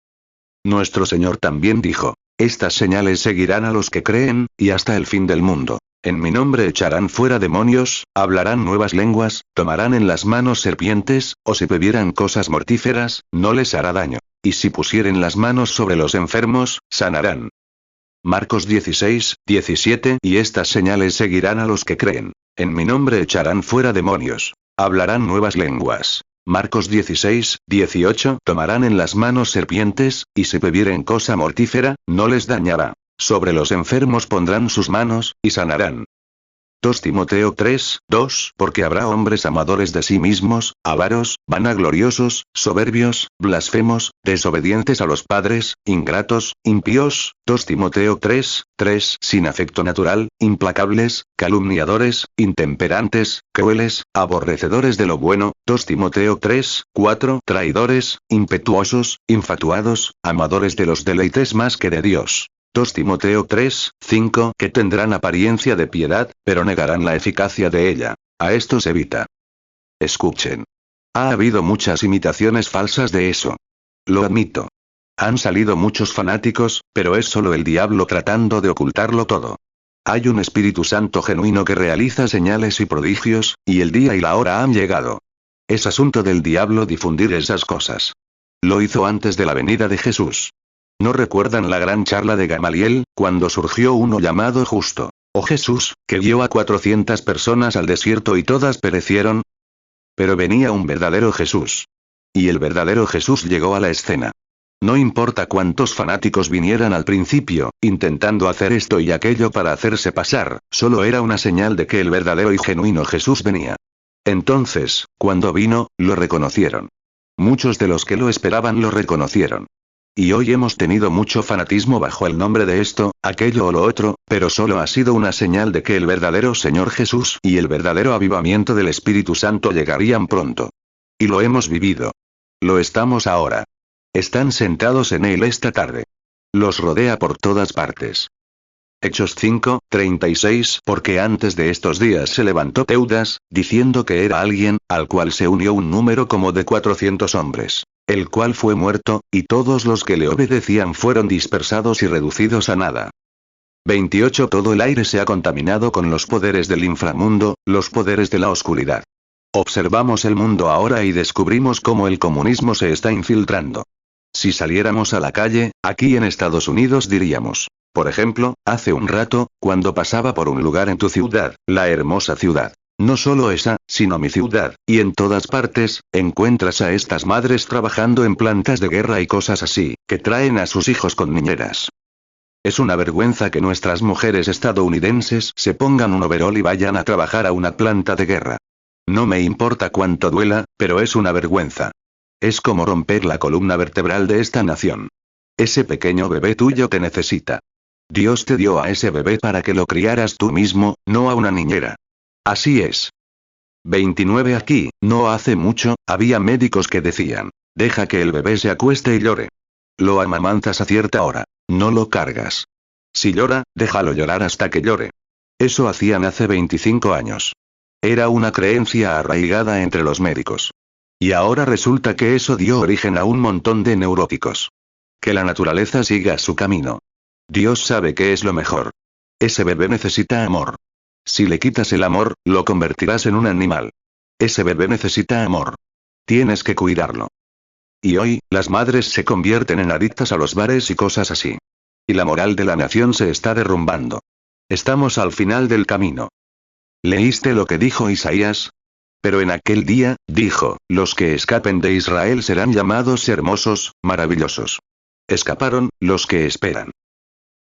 Nuestro Señor también dijo: estas señales seguirán a los que creen, y hasta el fin del mundo. En mi nombre echarán fuera demonios, hablarán nuevas lenguas, tomarán en las manos serpientes, o si bebieran cosas mortíferas, no les hará daño. Y si pusieren las manos sobre los enfermos, sanarán. Marcos 16, 17. Y estas señales seguirán a los que creen. En mi nombre echarán fuera demonios. Hablarán nuevas lenguas. Marcos 16, 18. Tomarán en las manos serpientes, y si bebieren cosa mortífera, no les dañará. Sobre los enfermos pondrán sus manos, y sanarán. 2 Timoteo 3, 2. Porque habrá hombres amadores de sí mismos, avaros, vanagloriosos, soberbios, blasfemos, desobedientes a los padres, ingratos, impíos. 2 Timoteo 3, 3. Sin afecto natural, implacables, calumniadores, intemperantes, crueles, aborrecedores de lo bueno. 2 Timoteo 3, 4. Traidores, impetuosos, infatuados, amadores de los deleites más que de Dios. 2 Timoteo 3, 5. Que tendrán apariencia de piedad, pero negarán la eficacia de ella. A estos evita. Escuchen. Ha habido muchas imitaciones falsas de eso. Lo admito. Han salido muchos fanáticos, pero es solo el diablo tratando de ocultarlo todo. Hay un Espíritu Santo genuino que realiza señales y prodigios, y el día y la hora han llegado. Es asunto del diablo difundir esas cosas. Lo hizo antes de la venida de Jesús. ¿No recuerdan la gran charla de Gamaliel, cuando surgió uno llamado Justo? Oh Jesús, que guió a 400 personas al desierto y todas perecieron. Pero venía un verdadero Jesús. Y el verdadero Jesús llegó a la escena. No importa cuántos fanáticos vinieran al principio, intentando hacer esto y aquello para hacerse pasar, solo era una señal de que el verdadero y genuino Jesús venía. Entonces, cuando vino, lo reconocieron. Muchos de los que lo esperaban lo reconocieron. Y hoy hemos tenido mucho fanatismo bajo el nombre de esto, aquello o lo otro, pero solo ha sido una señal de que el verdadero Señor Jesús y el verdadero avivamiento del Espíritu Santo llegarían pronto. Y lo hemos vivido. Lo estamos ahora. Están sentados en él esta tarde. Los rodea por todas partes. Hechos 5, 36. Porque antes de estos días se levantó Teudas, diciendo que era alguien, al cual se unió un número como de 400 hombres. El cual fue muerto, y todos los que le obedecían fueron dispersados y reducidos a nada. 28. Todo el aire se ha contaminado con los poderes del inframundo, los poderes de la oscuridad. Observamos el mundo ahora y descubrimos cómo el comunismo se está infiltrando. Si saliéramos a la calle, aquí en Estados Unidos diríamos, por ejemplo, hace un rato, cuando pasaba por un lugar en tu ciudad, la hermosa ciudad. No solo esa, sino mi ciudad, y en todas partes, encuentras a estas madres trabajando en plantas de guerra y cosas así, que traen a sus hijos con niñeras. Es una vergüenza que nuestras mujeres estadounidenses se pongan un overol y vayan a trabajar a una planta de guerra. No me importa cuánto duela, pero es una vergüenza. Es como romper la columna vertebral de esta nación. Ese pequeño bebé tuyo te necesita. Dios te dio a ese bebé para que lo criaras tú mismo, no a una niñera. Así es. 29. Aquí, no hace mucho, había médicos que decían, deja que el bebé se acueste y llore. Lo amamantas a cierta hora. No lo cargas. Si llora, déjalo llorar hasta que llore. Eso hacían hace 25 años. Era una creencia arraigada entre los médicos. Y ahora resulta que eso dio origen a un montón de neuróticos. Que la naturaleza siga su camino. Dios sabe qué es lo mejor. Ese bebé necesita amor. Si le quitas el amor, lo convertirás en un animal. Ese bebé necesita amor. Tienes que cuidarlo. Y hoy, las madres se convierten en adictas a los bares y cosas así. Y la moral de la nación se está derrumbando. Estamos al final del camino. ¿Leíste lo que dijo Isaías? Pero en aquel día, dijo, los que escapen de Israel serán llamados hermosos, maravillosos. Escaparon, los que esperan.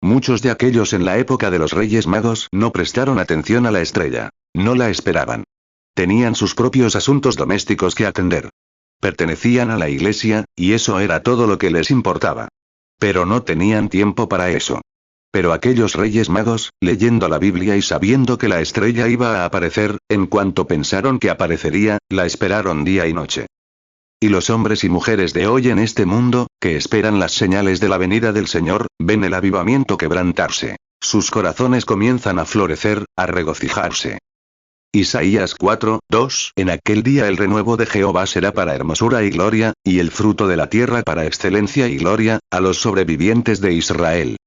Muchos de aquellos en la época de los Reyes Magos no prestaron atención a la estrella. No la esperaban. Tenían sus propios asuntos domésticos que atender. Pertenecían a la iglesia, y eso era todo lo que les importaba. Pero no tenían tiempo para eso. Pero aquellos Reyes Magos, leyendo la Biblia y sabiendo que la estrella iba a aparecer, en cuanto pensaron que aparecería, la esperaron día y noche. Y los hombres y mujeres de hoy en este mundo, que esperan las señales de la venida del Señor, ven el avivamiento quebrantarse. sus corazones comienzan a florecer, a regocijarse. Isaías 4:2 En aquel día el renuevo de Jehová será para hermosura y gloria, y el fruto de la tierra para excelencia y gloria, a los sobrevivientes de Israel.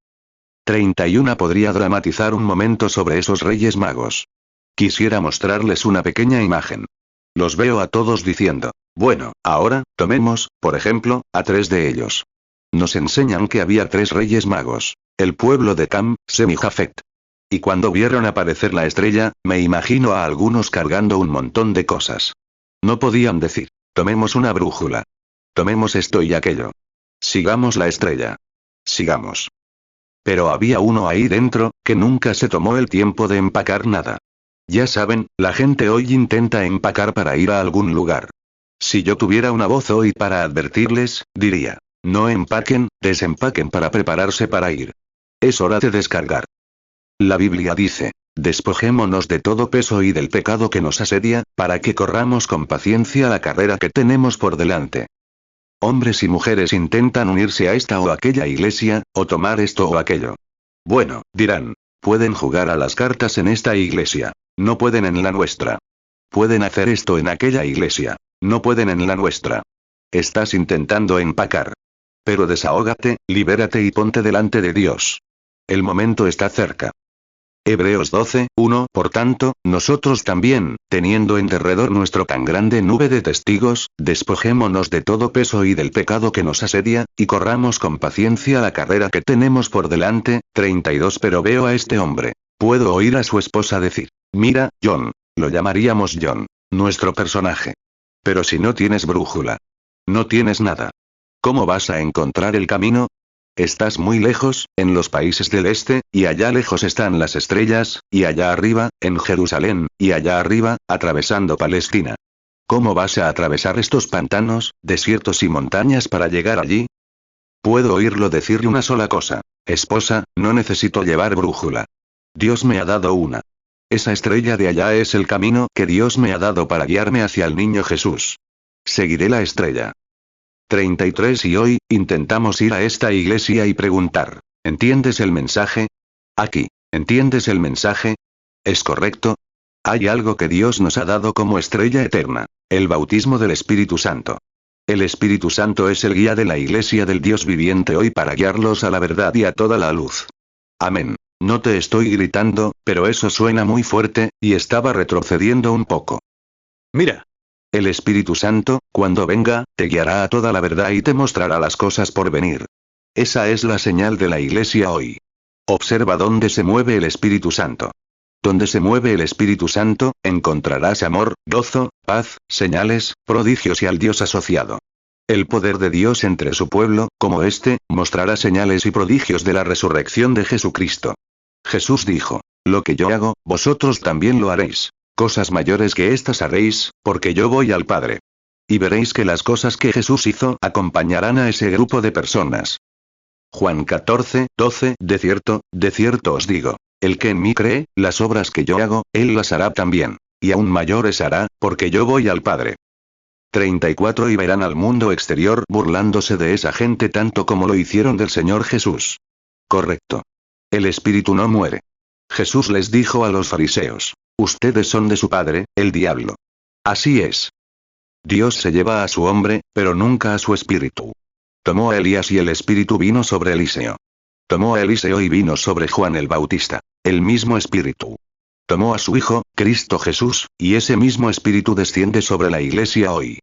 31 Podría dramatizar un momento sobre esos reyes magos. Quisiera mostrarles una pequeña imagen. Los veo a todos diciendo, bueno, ahora, tomemos, por ejemplo, a 3 de ellos. Nos enseñan que había 3 reyes magos. El pueblo de Cam, Sem y Jafet. Y cuando vieron aparecer la estrella, me imagino a algunos cargando un montón de cosas. No podían decir, tomemos una brújula. Tomemos esto y aquello. Sigamos la estrella. Sigamos. Pero había uno ahí dentro, que nunca se tomó el tiempo de empacar nada. Ya saben, la gente hoy intenta empacar para ir a algún lugar. Si yo tuviera una voz hoy para advertirles, diría, no empaquen, desempaquen para prepararse para ir. Es hora de descargar. La Biblia dice, despojémonos de todo peso y del pecado que nos asedia, para que corramos con paciencia la carrera que tenemos por delante. Hombres y mujeres intentan unirse a esta o aquella iglesia, o tomar esto o aquello. Bueno, dirán, pueden jugar a las cartas en esta iglesia, no pueden en la nuestra. Pueden hacer esto en aquella iglesia, no pueden en la nuestra. Estás intentando empacar. Pero desahógate, libérate y ponte delante de Dios. El momento está cerca. Hebreos 12:1 Por tanto, nosotros también, teniendo en derredor nuestro tan grande nube de testigos, despojémonos de todo peso y del pecado que nos asedia, y corramos con paciencia la carrera que tenemos por delante. 32 Pero veo a este hombre. Puedo oír a su esposa decir, mira, John. Lo llamaríamos John, nuestro personaje. Pero si no tienes brújula. No tienes nada. ¿Cómo vas a encontrar el camino? Estás muy lejos, en los países del este, y allá lejos están las estrellas, y allá arriba, en Jerusalén, y allá arriba, atravesando Palestina. ¿Cómo vas a atravesar estos pantanos, desiertos y montañas para llegar allí? Puedo oírlo decirle una sola cosa, esposa, no necesito llevar brújula. Dios me ha dado una. Esa estrella de allá es el camino que Dios me ha dado para guiarme hacia el niño Jesús. Seguiré la estrella. 33 Y hoy, intentamos ir a esta iglesia y preguntar, ¿entiendes el mensaje? Aquí, ¿entiendes el mensaje? ¿Es correcto? Hay algo que Dios nos ha dado como estrella eterna, el bautismo del Espíritu Santo. El Espíritu Santo es el guía de la iglesia del Dios viviente hoy para guiarlos a la verdad y a toda la luz. Amén. No te estoy gritando, pero eso suena muy fuerte, y estaba retrocediendo un poco. Mira. El Espíritu Santo, cuando venga, te guiará a toda la verdad y te mostrará las cosas por venir. Esa es la señal de la iglesia hoy. Observa dónde se mueve el Espíritu Santo. Donde se mueve el Espíritu Santo, encontrarás amor, gozo, paz, señales, prodigios y al Dios asociado. El poder de Dios entre su pueblo, como este, mostrará señales y prodigios de la resurrección de Jesucristo. Jesús dijo, lo que yo hago, vosotros también lo haréis. Cosas mayores que estas haréis, porque yo voy al Padre. Y veréis que las cosas que Jesús hizo acompañarán a ese grupo de personas. Juan 14:12 De cierto os digo, el que en mí cree, las obras que yo hago, él las hará también. Y aún mayores hará, porque yo voy al Padre. 34 Y verán al mundo exterior burlándose de esa gente tanto como lo hicieron del Señor Jesús. Correcto. El espíritu no muere. Jesús les dijo a los fariseos, ustedes son de su padre, el diablo. Así es. Dios se lleva a su hombre, pero nunca a su espíritu. Tomó a Elías y el espíritu vino sobre Eliseo. Tomó a Eliseo y vino sobre Juan el Bautista, el mismo espíritu. Tomó a su Hijo, Cristo Jesús, y ese mismo espíritu desciende sobre la iglesia hoy.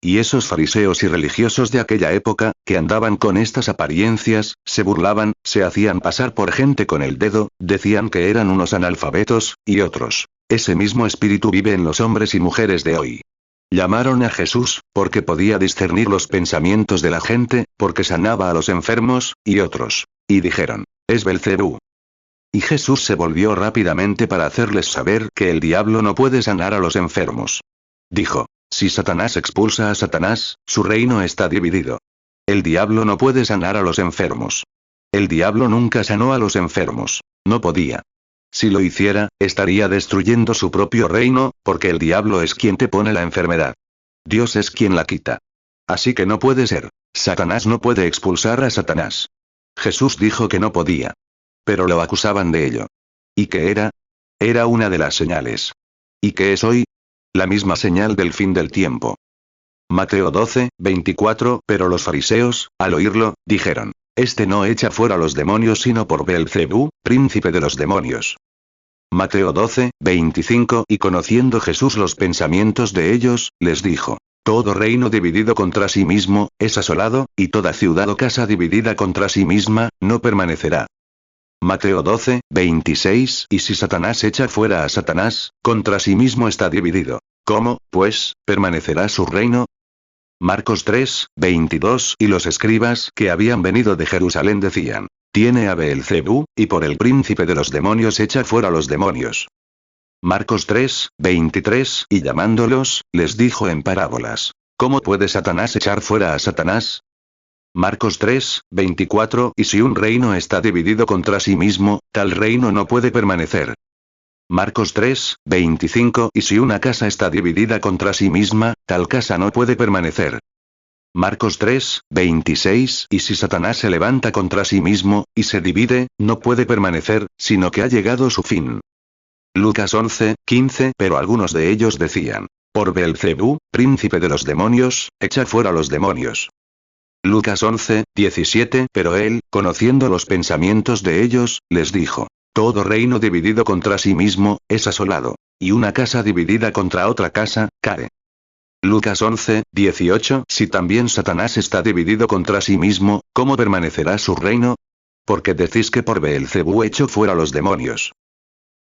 Y esos fariseos y religiosos de aquella época, que andaban con estas apariencias, se burlaban, se hacían pasar por gente con el dedo, decían que eran unos analfabetos, y otros. Ese mismo espíritu vive en los hombres y mujeres de hoy. Llamaron a Jesús, porque podía discernir los pensamientos de la gente, porque sanaba a los enfermos, y otros. Y dijeron, es Belcebú. Y Jesús se volvió rápidamente para hacerles saber que el diablo no puede sanar a los enfermos. Dijo, si Satanás expulsa a Satanás, su reino está dividido. El diablo no puede sanar a los enfermos. El diablo nunca sanó a los enfermos. No podía. Si lo hiciera, estaría destruyendo su propio reino, porque el diablo es quien te pone la enfermedad. Dios es quien la quita. Así que no puede ser. Satanás no puede expulsar a Satanás. Jesús dijo que no podía. Pero lo acusaban de ello. ¿Y qué era? Era una de las señales. ¿Y qué es hoy? La misma señal del fin del tiempo. Mateo 12, 24. Pero los fariseos, al oírlo, dijeron: Este no echa fuera los demonios sino por Beelzebú, príncipe de los demonios. Mateo 12, 25. Y conociendo Jesús los pensamientos de ellos, les dijo: Todo reino dividido contra sí mismo, es asolado, y toda ciudad o casa dividida contra sí misma, no permanecerá. Mateo 12, 26. Y si Satanás echa fuera a Satanás, contra sí mismo está dividido. ¿Cómo, pues, permanecerá su reino? Marcos 3, 22. Y los escribas que habían venido de Jerusalén decían: Tiene a Beelzebú, y por el príncipe de los demonios echa fuera los demonios. Marcos 3, 23. Y llamándolos, les dijo en parábolas: ¿Cómo puede Satanás echar fuera a Satanás? Marcos 3, 24. Y si un reino está dividido contra sí mismo, tal reino no puede permanecer. Marcos 3, 25. Y si una casa está dividida contra sí misma, tal casa no puede permanecer. Marcos 3, 26. Y si Satanás se levanta contra sí mismo, y se divide, no puede permanecer, sino que ha llegado su fin. Lucas 11, 15. Pero algunos de ellos decían: Por Beelzebú, príncipe de los demonios, echa fuera los demonios. Lucas 11, 17. Pero él, conociendo los pensamientos de ellos, les dijo: Todo reino dividido contra sí mismo, es asolado, y una casa dividida contra otra casa, cae. Lucas 11, 18. Si también Satanás está dividido contra sí mismo, ¿cómo permanecerá su reino? Porque decís que por Beelzebú echo fuera los demonios.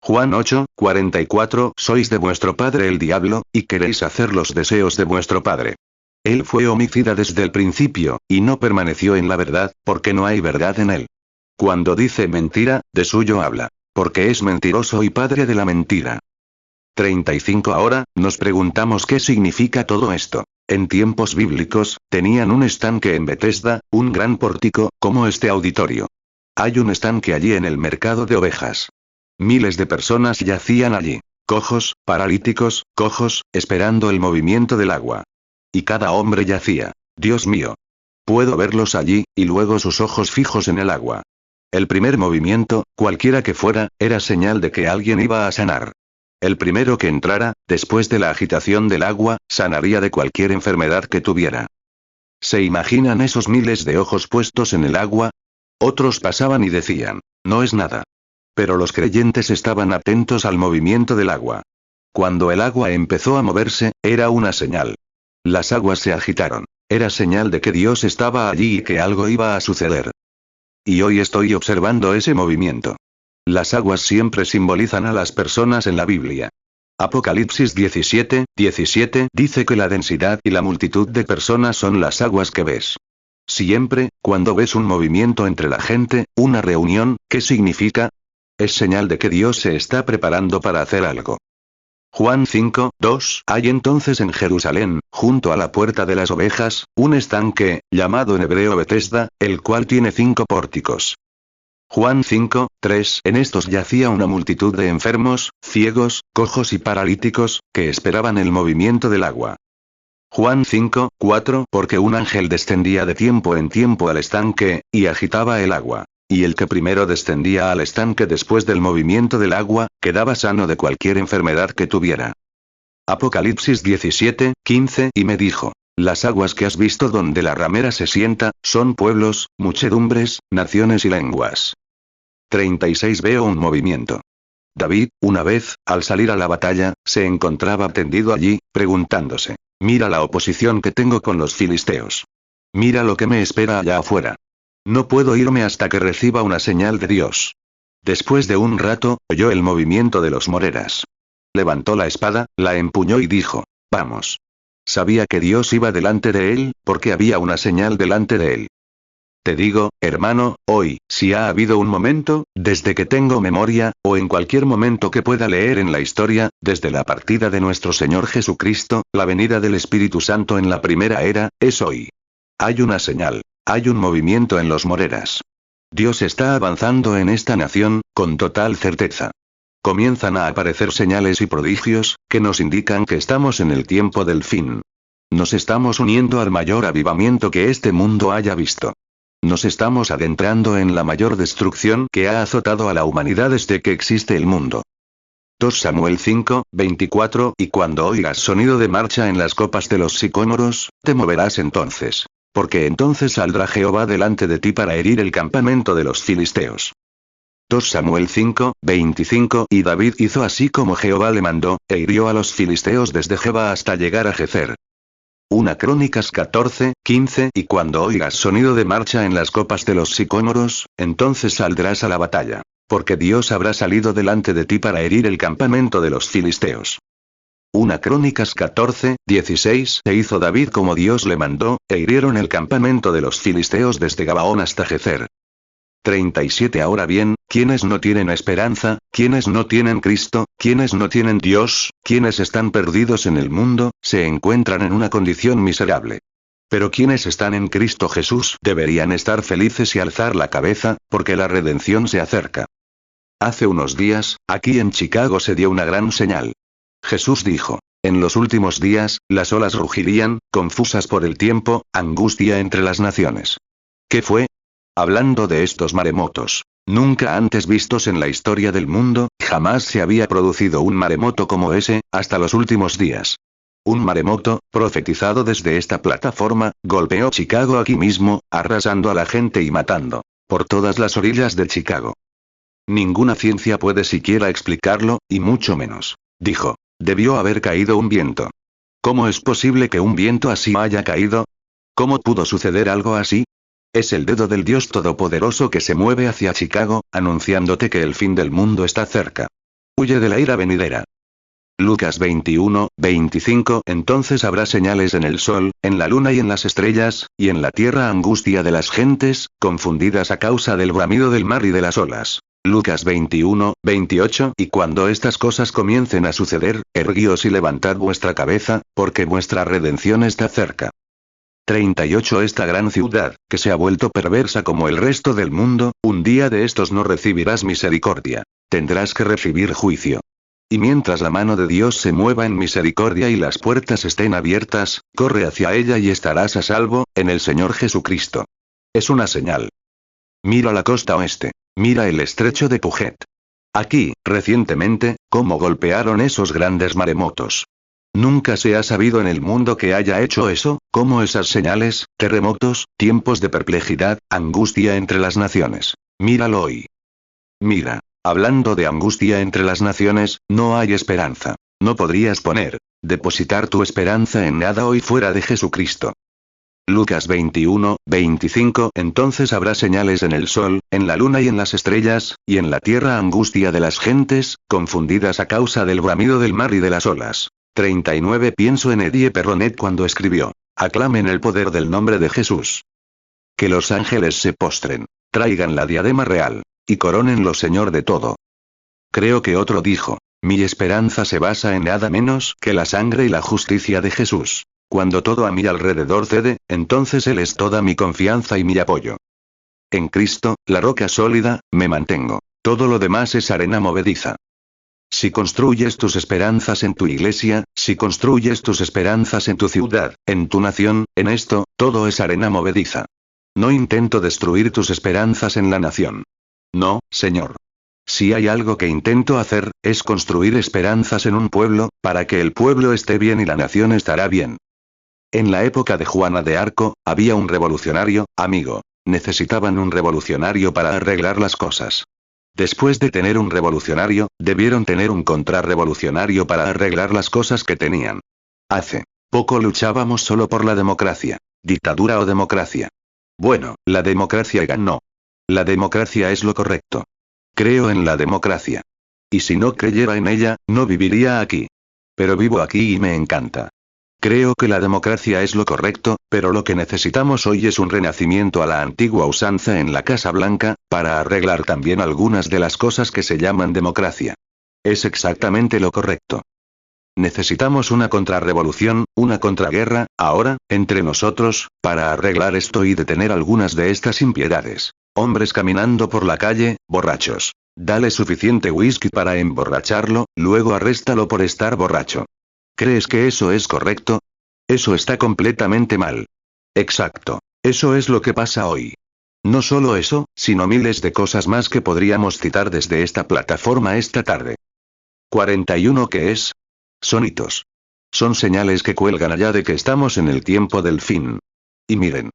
Juan 8, 44. Sois de vuestro padre el diablo, y queréis hacer los deseos de vuestro padre. Él fue homicida desde el principio, y no permaneció en la verdad, porque no hay verdad en él. Cuando dice mentira, de suyo habla, porque es mentiroso y padre de la mentira. 35. Ahora, nos preguntamos qué significa todo esto. En tiempos bíblicos, tenían un estanque en Betesda, un gran pórtico, como este auditorio. Hay un estanque allí en el mercado de ovejas. Miles de personas yacían allí, cojos, paralíticos, esperando el movimiento del agua. Y cada hombre yacía: Dios mío. Puedo verlos allí, y luego sus ojos fijos en el agua. El primer movimiento, cualquiera que fuera, era señal de que alguien iba a sanar. El primero que entrara, después de la agitación del agua, sanaría de cualquier enfermedad que tuviera. ¿Se imaginan esos miles de ojos puestos en el agua? Otros pasaban y decían: No es nada. Pero los creyentes estaban atentos al movimiento del agua. Cuando el agua empezó a moverse, era una señal. Las aguas se agitaron. Era señal de que Dios estaba allí y que algo iba a suceder. Y hoy estoy observando ese movimiento. Las aguas siempre simbolizan a las personas en la Biblia. Apocalipsis 17, 17 dice que la densidad y la multitud de personas son las aguas que ves. Siempre, cuando ves un movimiento entre la gente, una reunión, ¿qué significa? Es señal de que Dios se está preparando para hacer algo. Juan 5, 2. Hay entonces en Jerusalén, junto a la puerta de las ovejas, un estanque, llamado en hebreo Betesda, el cual tiene 5 pórticos. Juan 5, 3. En estos yacía una multitud de enfermos, ciegos, cojos y paralíticos, que esperaban el movimiento del agua. Juan 5, 4. Porque un ángel descendía de tiempo en tiempo al estanque, y agitaba el agua. Y el que primero descendía al estanque después del movimiento del agua, quedaba sano de cualquier enfermedad que tuviera. Apocalipsis 17, 15. Y me dijo: Las aguas que has visto donde la ramera se sienta, son pueblos, muchedumbres, naciones y lenguas. 36. Veo un movimiento. David, una vez, al salir a la batalla, se encontraba tendido allí, preguntándose: Mira la oposición que tengo con los filisteos. Mira lo que me espera allá afuera. No puedo irme hasta que reciba una señal de Dios. Después de un rato, oyó el movimiento de los moreras. Levantó la espada, la empuñó y dijo: Vamos. Sabía que Dios iba delante de él, porque había una señal delante de él. Te digo, hermano, hoy, si ha habido un momento, desde que tengo memoria, o en cualquier momento que pueda leer en la historia, desde la partida de nuestro Señor Jesucristo, la venida del Espíritu Santo en la primera era, es hoy. Hay una señal. Hay un movimiento en los moreras. Dios está avanzando en esta nación, con total certeza. Comienzan a aparecer señales y prodigios, que nos indican que estamos en el tiempo del fin. Nos estamos uniendo al mayor avivamiento que este mundo haya visto. Nos estamos adentrando en la mayor destrucción que ha azotado a la humanidad desde que existe el mundo. 2 Samuel 5, 24 Y cuando oigas sonido de marcha en las copas de los sicómoros, te moverás entonces. Porque entonces saldrá Jehová delante de ti para herir el campamento de los filisteos. 2 Samuel 5, 25 Y David hizo así como Jehová le mandó, e hirió a los filisteos desde Geba hasta llegar a Gezer. 1 Crónicas 14, 15 Y cuando oigas sonido de marcha en las copas de los sicómoros, entonces saldrás a la batalla. Porque Dios habrá salido delante de ti para herir el campamento de los filisteos. 1 Crónicas 14, 16 E hizo David como Dios le mandó, e hirieron el campamento de los filisteos desde Gabaón hasta Gezer. 37 Ahora bien, ¿quiénes no tienen esperanza, quienes no tienen Cristo, quienes no tienen Dios, quienes están perdidos en el mundo, se encuentran en una condición miserable? Pero quienes están en Cristo Jesús deberían estar felices y alzar la cabeza, porque la redención se acerca. Hace unos días, aquí en Chicago se dio una gran señal. Jesús dijo, en los últimos días, las olas rugirían, confusas por el tiempo, angustia entre las naciones. ¿Qué fue? Hablando de estos maremotos. Nunca antes vistos en la historia del mundo, jamás se había producido un maremoto como ese, hasta los últimos días. Un maremoto, profetizado desde esta plataforma, golpeó Chicago aquí mismo, arrasando a la gente y matando. Por todas las orillas de Chicago. Ninguna ciencia puede siquiera explicarlo, y mucho menos. Dijo. Debió haber caído un viento. ¿Cómo es posible que un viento así haya caído? ¿Cómo pudo suceder algo así? Es el dedo del Dios Todopoderoso que se mueve hacia Chicago, anunciándote que el fin del mundo está cerca. Huye de la ira venidera. Lucas 21, 25 Entonces habrá señales en el sol, en la luna y en las estrellas, y en la tierra angustia de las gentes, confundidas a causa del bramido del mar y de las olas. Lucas 21, 28 Y cuando estas cosas comiencen a suceder, erguíos y levantad vuestra cabeza, porque vuestra redención está cerca. 38 Esta gran ciudad, que se ha vuelto perversa como el resto del mundo, un día de estos no recibirás misericordia. Tendrás que recibir juicio. Y mientras la mano de Dios se mueva en misericordia y las puertas estén abiertas, corre hacia ella y estarás a salvo, en el Señor Jesucristo. Es una señal. Mira la costa oeste. Mira el estrecho de Puget. Aquí, recientemente, cómo golpearon esos grandes maremotos. Nunca se ha sabido en el mundo que haya hecho eso, como esas señales, terremotos, tiempos de perplejidad, angustia entre las naciones. Míralo hoy. Mira, hablando de angustia entre las naciones, no hay esperanza. No podrías depositar tu esperanza en nada hoy fuera de Jesucristo. Lucas 21, 25 Entonces habrá señales en el sol, en la luna y en las estrellas, y en la tierra angustia de las gentes, confundidas a causa del bramido del mar y de las olas. 39 Pienso en Eddie Perronet cuando escribió, aclamen el poder del nombre de Jesús. Que los ángeles se postren, traigan la diadema real, y corónenlo Señor de todo. Creo que otro dijo, mi esperanza se basa en nada menos que la sangre y la justicia de Jesús. Cuando todo a mi alrededor cede, entonces Él es toda mi confianza y mi apoyo. En Cristo, la roca sólida, me mantengo. Todo lo demás es arena movediza. Si construyes tus esperanzas en tu iglesia, si construyes tus esperanzas en tu ciudad, en tu nación, en esto, todo es arena movediza. No intento destruir tus esperanzas en la nación. No, Señor. Si hay algo que intento hacer, es construir esperanzas en un pueblo, para que el pueblo esté bien y la nación estará bien. En la época de Juana de Arco, había un revolucionario, amigo. Necesitaban un revolucionario para arreglar las cosas. Después de tener un revolucionario, debieron tener un contrarrevolucionario para arreglar las cosas que tenían. Hace poco luchábamos solo por la democracia. Dictadura o democracia. Bueno, la democracia ganó. La democracia es lo correcto. Creo en la democracia. Y si no creyera en ella, no viviría aquí. Pero vivo aquí y me encanta. Creo que la democracia es lo correcto, pero lo que necesitamos hoy es un renacimiento a la antigua usanza en la Casa Blanca, para arreglar también algunas de las cosas que se llaman democracia. Es exactamente lo correcto. Necesitamos una contrarrevolución, una contraguerra, ahora, entre nosotros, para arreglar esto y detener algunas de estas impiedades. Hombres caminando por la calle, borrachos. Dale suficiente whisky para emborracharlo, luego arréstalo por estar borracho. ¿Crees que eso es correcto? Eso está completamente mal. Exacto. Eso es lo que pasa hoy. No solo eso, sino miles de cosas más que podríamos citar desde esta plataforma esta tarde. 41 ¿Qué es? Son hitos. Son señales que cuelgan allá de que estamos en el tiempo del fin. Y miren.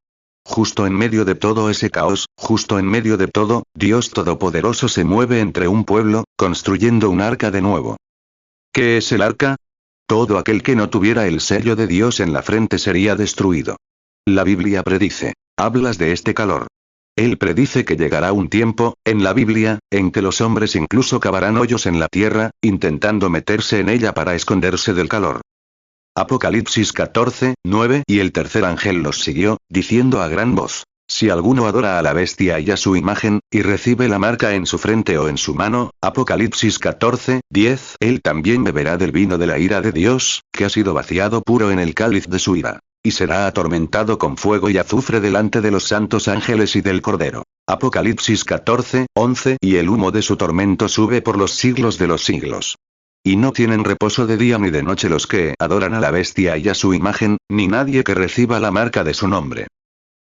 Justo en medio de todo ese caos, justo en medio de todo, Dios Todopoderoso se mueve entre un pueblo, construyendo un arca de nuevo. ¿Qué es el arca? Todo aquel que no tuviera el sello de Dios en la frente sería destruido. La Biblia predice. Hablas de este calor. Él predice que llegará un tiempo, en la Biblia, en que los hombres incluso cavarán hoyos en la tierra, intentando meterse en ella para esconderse del calor. Apocalipsis 14:9 Y el tercer ángel los siguió, diciendo a gran voz: Si alguno adora a la bestia y a su imagen, y recibe la marca en su frente o en su mano, Apocalipsis 14:10 Él también beberá del vino de la ira de Dios, que ha sido vaciado puro en el cáliz de su ira. Y será atormentado con fuego y azufre delante de los santos ángeles y del Cordero. Apocalipsis 14:11 Y el humo de su tormento sube por los siglos de los siglos. Y no tienen reposo de día ni de noche los que adoran a la bestia y a su imagen, ni nadie que reciba la marca de su nombre.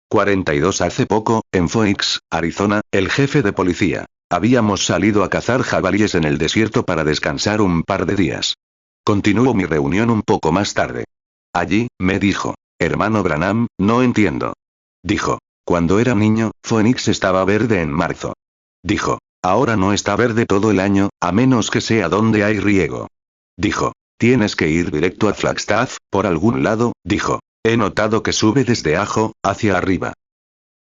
42 Hace poco, en Phoenix, Arizona, el jefe de policía. Habíamos salido a cazar jabalíes en el desierto para descansar un par de días. Continuó mi reunión un poco más tarde. Allí, me dijo: Hermano Branham, no entiendo. Dijo: Cuando era niño, Phoenix estaba verde en marzo. Dijo: Ahora no está verde todo el año, a menos que sea donde hay riego. Dijo: Tienes que ir directo a Flagstaff, por algún lado, dijo. He notado que sube desde abajo, hacia arriba.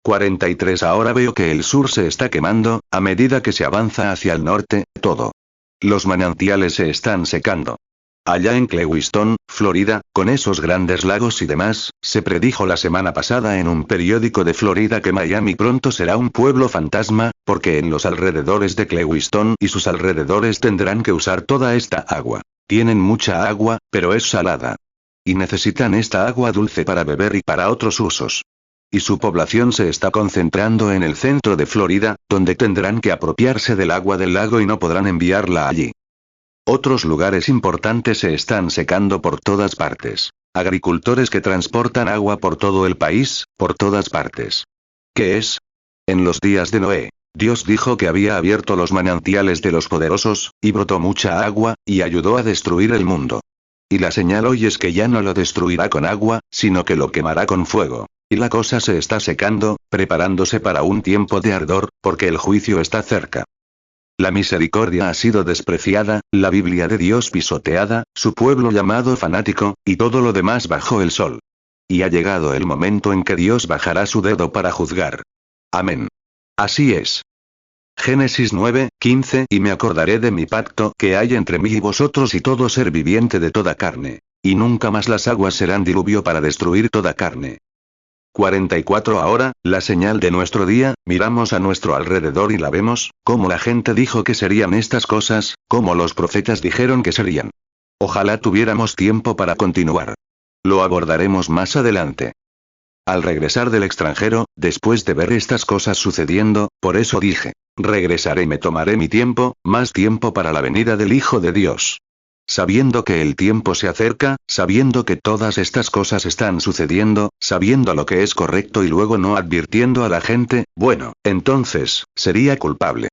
43 Ahora veo que el sur se está quemando, a medida que se avanza hacia el norte, todo. Los manantiales se están secando. Allá en Clewiston, Florida, con esos grandes lagos y demás, se predijo la semana pasada en un periódico de Florida que Miami pronto será un pueblo fantasma, porque en los alrededores de Clewiston y sus alrededores tendrán que usar toda esta agua. Tienen mucha agua, pero es salada. Y necesitan esta agua dulce para beber y para otros usos. Y su población se está concentrando en el centro de Florida, donde tendrán que apropiarse del agua del lago y no podrán enviarla allí. Otros lugares importantes se están secando por todas partes. Agricultores que transportan agua por todo el país, por todas partes. ¿Qué es? En los días de Noé, Dios dijo que había abierto los manantiales de los poderosos, y brotó mucha agua, y ayudó a destruir el mundo. Y la señal hoy es que ya no lo destruirá con agua, sino que lo quemará con fuego. Y la cosa se está secando, preparándose para un tiempo de ardor, porque el juicio está cerca. La misericordia ha sido despreciada, la Biblia de Dios pisoteada, su pueblo llamado fanático, y todo lo demás bajo el sol. Y ha llegado el momento en que Dios bajará su dedo para juzgar. Amén. Así es. Génesis 9:15 Y me acordaré de mi pacto que hay entre mí y vosotros y todo ser viviente de toda carne. Y nunca más las aguas serán diluvio para destruir toda carne. 44 Ahora, la señal de nuestro día, miramos a nuestro alrededor y la vemos, como la gente dijo que serían estas cosas, como los profetas dijeron que serían. Ojalá tuviéramos tiempo para continuar. Lo abordaremos más adelante. Al regresar del extranjero, después de ver estas cosas sucediendo, por eso dije, regresaré y me tomaré mi tiempo, más tiempo para la venida del Hijo de Dios. Sabiendo que el tiempo se acerca, sabiendo que todas estas cosas están sucediendo, sabiendo lo que es correcto y luego no advirtiendo a la gente, bueno, entonces, sería culpable.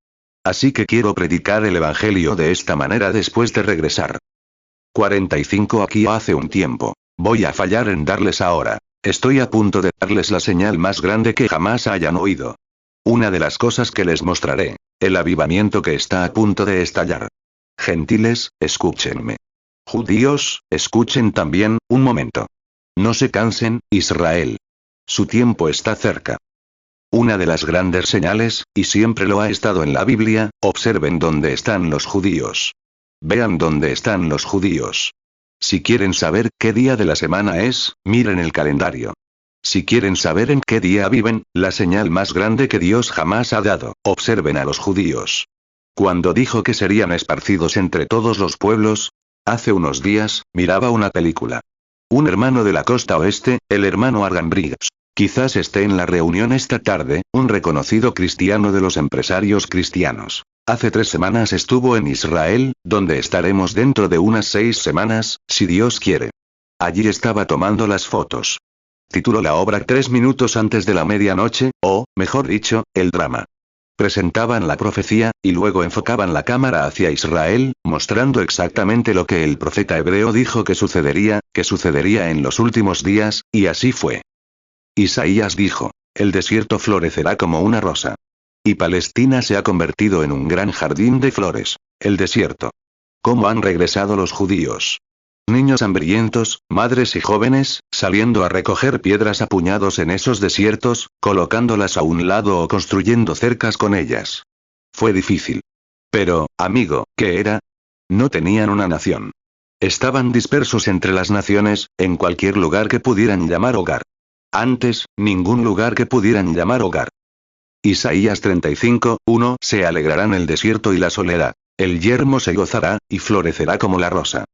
Así que quiero predicar el Evangelio de esta manera después de regresar. 45 Aquí hace un tiempo. Voy a fallar en darles ahora. Estoy a punto de darles la señal más grande que jamás hayan oído. Una de las cosas que les mostraré. El avivamiento que está a punto de estallar. Gentiles, escúchenme. Judíos, escuchen también, un momento. No se cansen, Israel. Su tiempo está cerca. Una de las grandes señales, y siempre lo ha estado en la Biblia, observen dónde están los judíos. Vean dónde están los judíos. Si quieren saber qué día de la semana es, miren el calendario. Si quieren saber en qué día viven, la señal más grande que Dios jamás ha dado, observen a los judíos. Cuando dijo que serían esparcidos entre todos los pueblos, hace unos días, miraba una película. Un hermano de la costa oeste, el hermano Argan Briggs, quizás esté en la reunión esta tarde, un reconocido cristiano de los empresarios cristianos. Hace 3 semanas estuvo en Israel, donde estaremos dentro de unas 6 semanas, si Dios quiere. Allí estaba tomando las fotos. Tituló la obra 3 minutos antes de la medianoche, o, mejor dicho, el drama. Presentaban la profecía, y luego enfocaban la cámara hacia Israel, mostrando exactamente lo que el profeta hebreo dijo que sucedería en los últimos días, y así fue. Isaías dijo: el desierto florecerá como una rosa. Y Palestina se ha convertido en un gran jardín de flores. El desierto. ¿Cómo han regresado los judíos? Niños hambrientos, madres y jóvenes, saliendo a recoger piedras a puñados en esos desiertos, colocándolas a un lado o construyendo cercas con ellas. Fue difícil. Pero, amigo, ¿qué era? No tenían una nación. Estaban dispersos entre las naciones, en cualquier lugar que pudieran llamar hogar. Antes, ningún lugar que pudieran llamar hogar. Isaías 35:1 Se alegrarán el desierto y la soledad. El yermo se gozará, y florecerá como la rosa.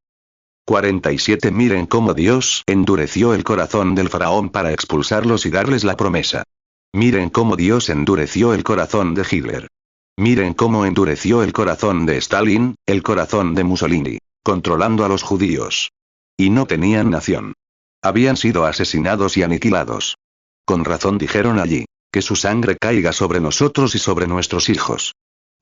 47 Miren cómo Dios endureció el corazón del faraón para expulsarlos y darles la promesa. Miren cómo Dios endureció el corazón de Hitler. Miren cómo endureció el corazón de Stalin, el corazón de Mussolini, controlando a los judíos. Y no tenían nación. Habían sido asesinados y aniquilados. Con razón dijeron allí: que su sangre caiga sobre nosotros y sobre nuestros hijos.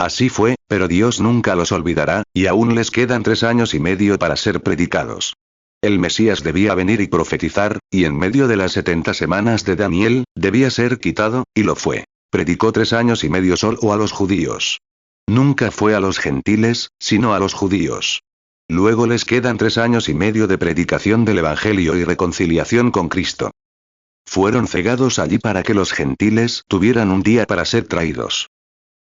Así fue, pero Dios nunca los olvidará, y aún les quedan 3 años y medio para ser predicados. El Mesías debía venir y profetizar, y en medio de las 70 semanas de Daniel, debía ser quitado, y lo fue. Predicó 3 años y medio solo a los judíos. Nunca fue a los gentiles, sino a los judíos. Luego les quedan 3 años y medio de predicación del Evangelio y reconciliación con Cristo. Fueron cegados allí para que los gentiles tuvieran un día para ser traídos.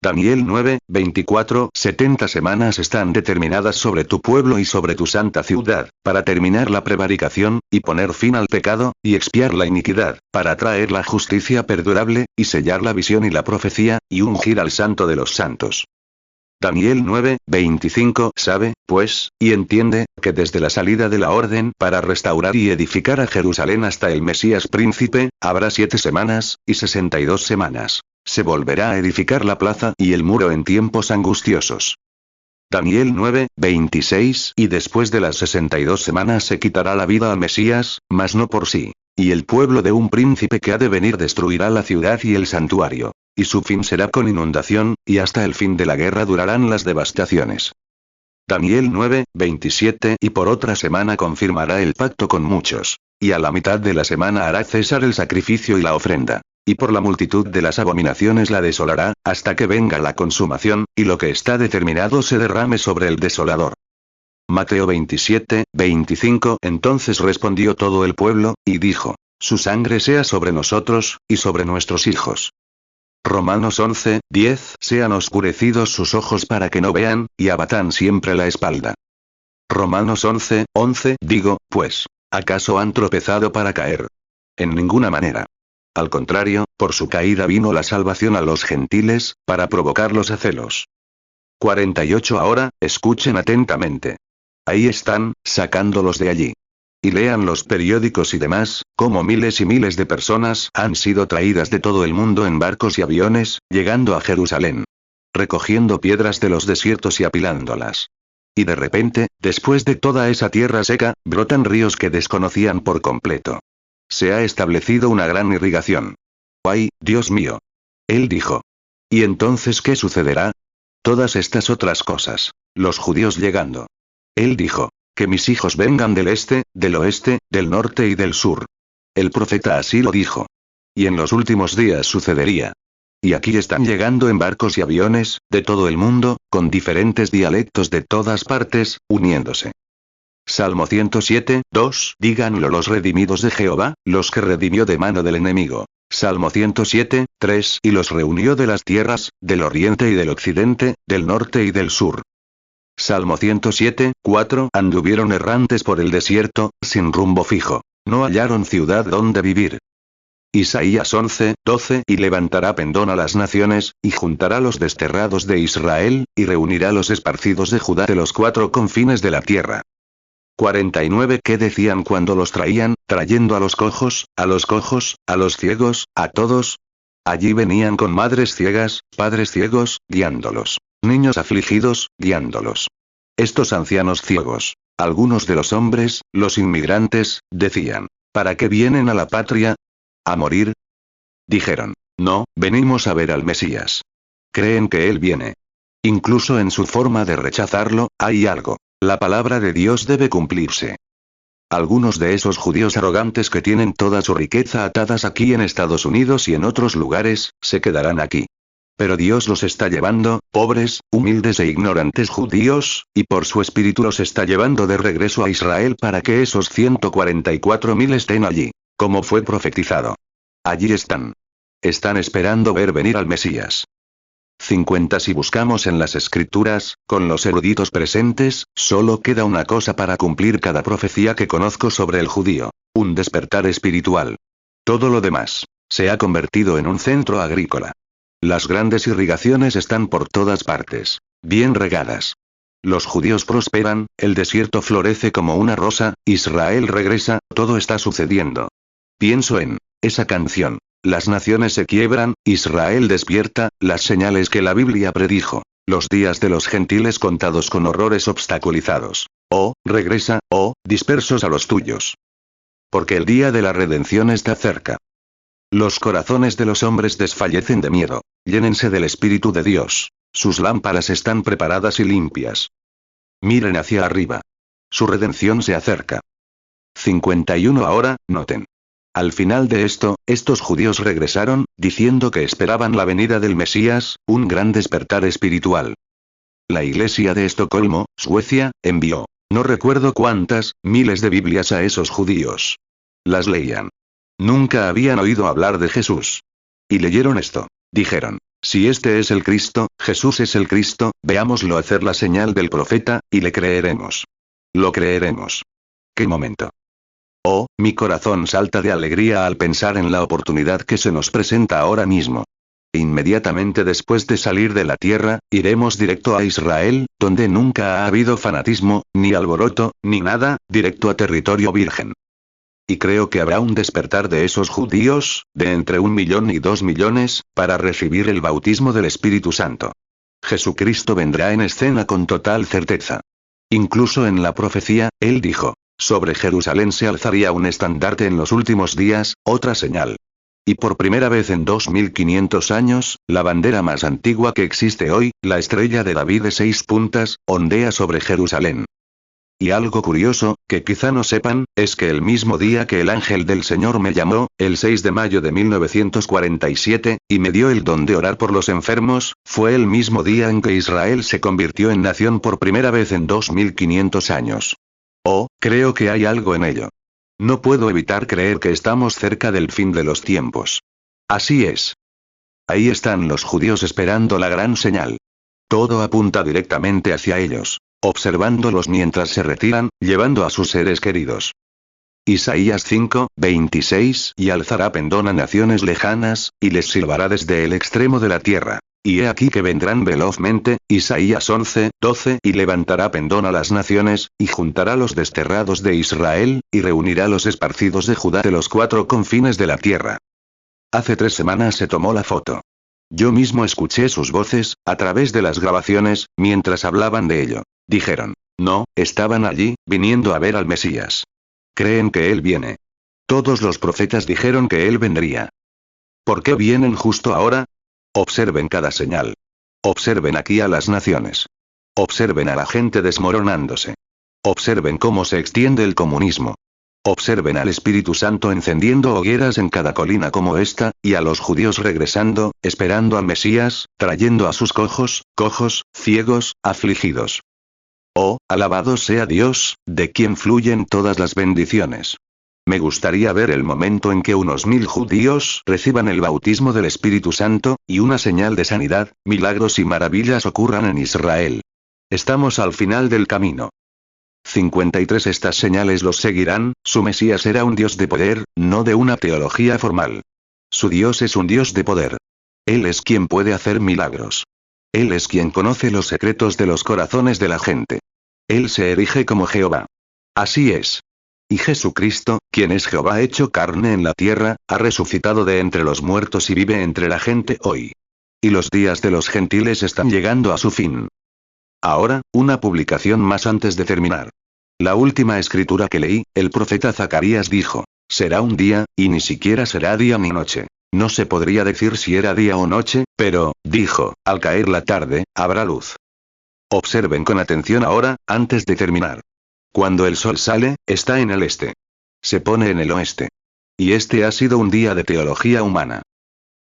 Daniel 9:24 70 semanas están determinadas sobre tu pueblo y sobre tu santa ciudad, para terminar la prevaricación, y poner fin al pecado, y expiar la iniquidad, para traer la justicia perdurable, y sellar la visión y la profecía, y ungir al santo de los santos. Daniel 9:25 Sabe, pues, y entiende, que desde la salida de la orden para restaurar y edificar a Jerusalén hasta el Mesías príncipe, habrá 7 semanas, y 62 semanas. Se volverá a edificar la plaza y el muro en tiempos angustiosos. Daniel 9:26 Y después de las 62 semanas se quitará la vida al Mesías, mas no por sí. Y el pueblo de un príncipe que ha de venir destruirá la ciudad y el santuario. Y su fin será con inundación, y hasta el fin de la guerra durarán las devastaciones. Daniel 9:27 Y por otra semana confirmará el pacto con muchos. Y a la mitad de la semana hará cesar el sacrificio y la ofrenda. Y por la multitud de las abominaciones la desolará, hasta que venga la consumación, y lo que está determinado se derrame sobre el desolador. Mateo 27:25 Entonces respondió todo el pueblo, y dijo: su sangre sea sobre nosotros, y sobre nuestros hijos. Romanos 11:10 Sean oscurecidos sus ojos para que no vean, y abatan siempre la espalda. Romanos 11:11 Digo, pues, ¿acaso han tropezado para caer? En ninguna manera. Al contrario, por su caída vino la salvación a los gentiles, para provocarlos a celos. 48 Ahora, escuchen atentamente. Ahí están, sacándolos de allí. Y lean los periódicos y demás, como miles y miles de personas han sido traídas de todo el mundo en barcos y aviones, llegando a Jerusalén. Recogiendo piedras de los desiertos y apilándolas. Y de repente, después de toda esa tierra seca, brotan ríos que desconocían por completo. Se ha establecido una gran irrigación. ¡Ay, Dios mío! Él dijo. ¿Y entonces qué sucederá? Todas estas otras cosas. Los judíos llegando. Él dijo. Que mis hijos vengan del este, del oeste, del norte y del sur. El profeta así lo dijo. Y en los últimos días sucedería. Y aquí están llegando en barcos y aviones, de todo el mundo, con diferentes dialectos de todas partes, uniéndose. Salmo 107:2 Díganlo los redimidos de Jehová, los que redimió de mano del enemigo. Salmo 107:3 Y los reunió de las tierras, del oriente y del occidente, del norte y del sur. Salmo 107:4 Anduvieron errantes por el desierto, sin rumbo fijo. No hallaron ciudad donde vivir. Isaías 11:12 Y levantará pendón a las naciones, y juntará los desterrados de Israel, y reunirá los esparcidos de Judá de los 4 confines de la tierra. 49 ¿Qué decían cuando los traían, trayendo a los cojos, a los ciegos, a todos? Allí venían con madres ciegas, padres ciegos, guiándolos. Niños afligidos, guiándolos. Estos ancianos ciegos, algunos de los hombres, los inmigrantes, decían: ¿Para qué vienen a la patria? ¿A morir? Dijeron. No, venimos a ver al Mesías. Creen que él viene. Incluso en su forma de rechazarlo, hay algo. La palabra de Dios debe cumplirse. Algunos de esos judíos arrogantes que tienen toda su riqueza atadas aquí en Estados Unidos y en otros lugares, se quedarán aquí. Pero Dios los está llevando, pobres, humildes e ignorantes judíos, y por su espíritu los está llevando de regreso a Israel para que esos 144.000 estén allí, como fue profetizado. Allí están. Están esperando ver venir al Mesías. 50. Si buscamos en las escrituras, con los eruditos presentes, solo queda una cosa para cumplir cada profecía que conozco sobre el judío. Un despertar espiritual. Todo lo demás se ha convertido en un centro agrícola. Las grandes irrigaciones están por todas partes, bien regadas. Los judíos prosperan, el desierto florece como una rosa, Israel regresa, todo está sucediendo. Pienso en esa canción. Las naciones se quiebran, Israel despierta, las señales que la Biblia predijo. Los días de los gentiles contados con horrores obstaculizados. Oh, regresa, oh, dispersos a los tuyos. Porque el día de la redención está cerca. Los corazones de los hombres desfallecen de miedo. Llénense del Espíritu de Dios. Sus lámparas están preparadas y limpias. Miren hacia arriba. Su redención se acerca. 51. Ahora, noten. Al final de esto, estos judíos regresaron, diciendo que esperaban la venida del Mesías, un gran despertar espiritual. La Iglesia de Estocolmo, Suecia, envió, no recuerdo cuántas, miles de Biblias a esos judíos. Las leían. Nunca habían oído hablar de Jesús. Y leyeron esto. Dijeron, si este es el Cristo, Jesús es el Cristo, veámoslo hacer la señal del profeta, y le creeremos. Lo creeremos. ¿Qué momento? Oh, mi corazón salta de alegría al pensar en la oportunidad que se nos presenta ahora mismo. Inmediatamente después de salir de la tierra, iremos directo a Israel, donde nunca ha habido fanatismo, ni alboroto, ni nada, directo a territorio virgen. Y creo que habrá un despertar de esos judíos, de entre 1 millón y 2 millones, para recibir el bautismo del Espíritu Santo. Jesucristo vendrá en escena con total certeza. Incluso en la profecía, él dijo. Sobre Jerusalén se alzaría un estandarte en los últimos días, otra señal. Y por primera vez en 2500 años, la bandera más antigua que existe hoy, la estrella de David de 6 puntas, ondea sobre Jerusalén. Y algo curioso, que quizá no sepan, es que el mismo día que el ángel del Señor me llamó, el 6 de mayo de 1947, y me dio el don de orar por los enfermos, fue el mismo día en que Israel se convirtió en nación por primera vez en 2500 años. Oh, creo que hay algo en ello. No puedo evitar creer que estamos cerca del fin de los tiempos. Así es. Ahí están los judíos esperando la gran señal. Todo apunta directamente hacia ellos, observándolos mientras se retiran, llevando a sus seres queridos. Isaías 5, 26. Y alzará pendón a naciones lejanas, y les silbará desde el extremo de la tierra. Y he aquí que vendrán velozmente, Isaías 11, 12. Y levantará pendón a las naciones, y juntará los desterrados de Israel, y reunirá los esparcidos de Judá de los 4 confines de la tierra. Hace 3 semanas se tomó la foto. Yo mismo escuché sus voces, a través de las grabaciones, mientras hablaban de ello. Dijeron, no, estaban allí, viniendo a ver al Mesías. Creen que él viene. Todos los profetas dijeron que él vendría. ¿Por qué vienen justo ahora? Observen cada señal. Observen aquí a las naciones. Observen a la gente desmoronándose. Observen cómo se extiende el comunismo. Observen al Espíritu Santo encendiendo hogueras en cada colina como esta, y a los judíos regresando, esperando al Mesías, trayendo a sus cojos, ciegos, afligidos. Oh, alabado sea Dios, de quien fluyen todas las bendiciones. Me gustaría ver el momento en que unos 1000 judíos reciban el bautismo del Espíritu Santo, y una señal de sanidad, milagros y maravillas ocurran en Israel. Estamos al final del camino. 53. Estas señales los seguirán, su Mesías era un Dios de poder, no de una teología formal. Su Dios es un Dios de poder. Él es quien puede hacer milagros. Él es quien conoce los secretos de los corazones de la gente. Él se erige como Jehová. Así es. Y Jesucristo, quien es Jehová hecho carne en la tierra, ha resucitado de entre los muertos y vive entre la gente hoy. Y los días de los gentiles están llegando a su fin. Ahora, una publicación más antes de terminar. La última escritura que leí, el profeta Zacarías dijo. Será un día, y ni siquiera será día ni noche. No se podría decir si era día o noche, pero, dijo, al caer la tarde, habrá luz. Observen con atención ahora, antes de terminar. Cuando el sol sale, está en el este. Se pone en el oeste. Y este ha sido un día de teología humana.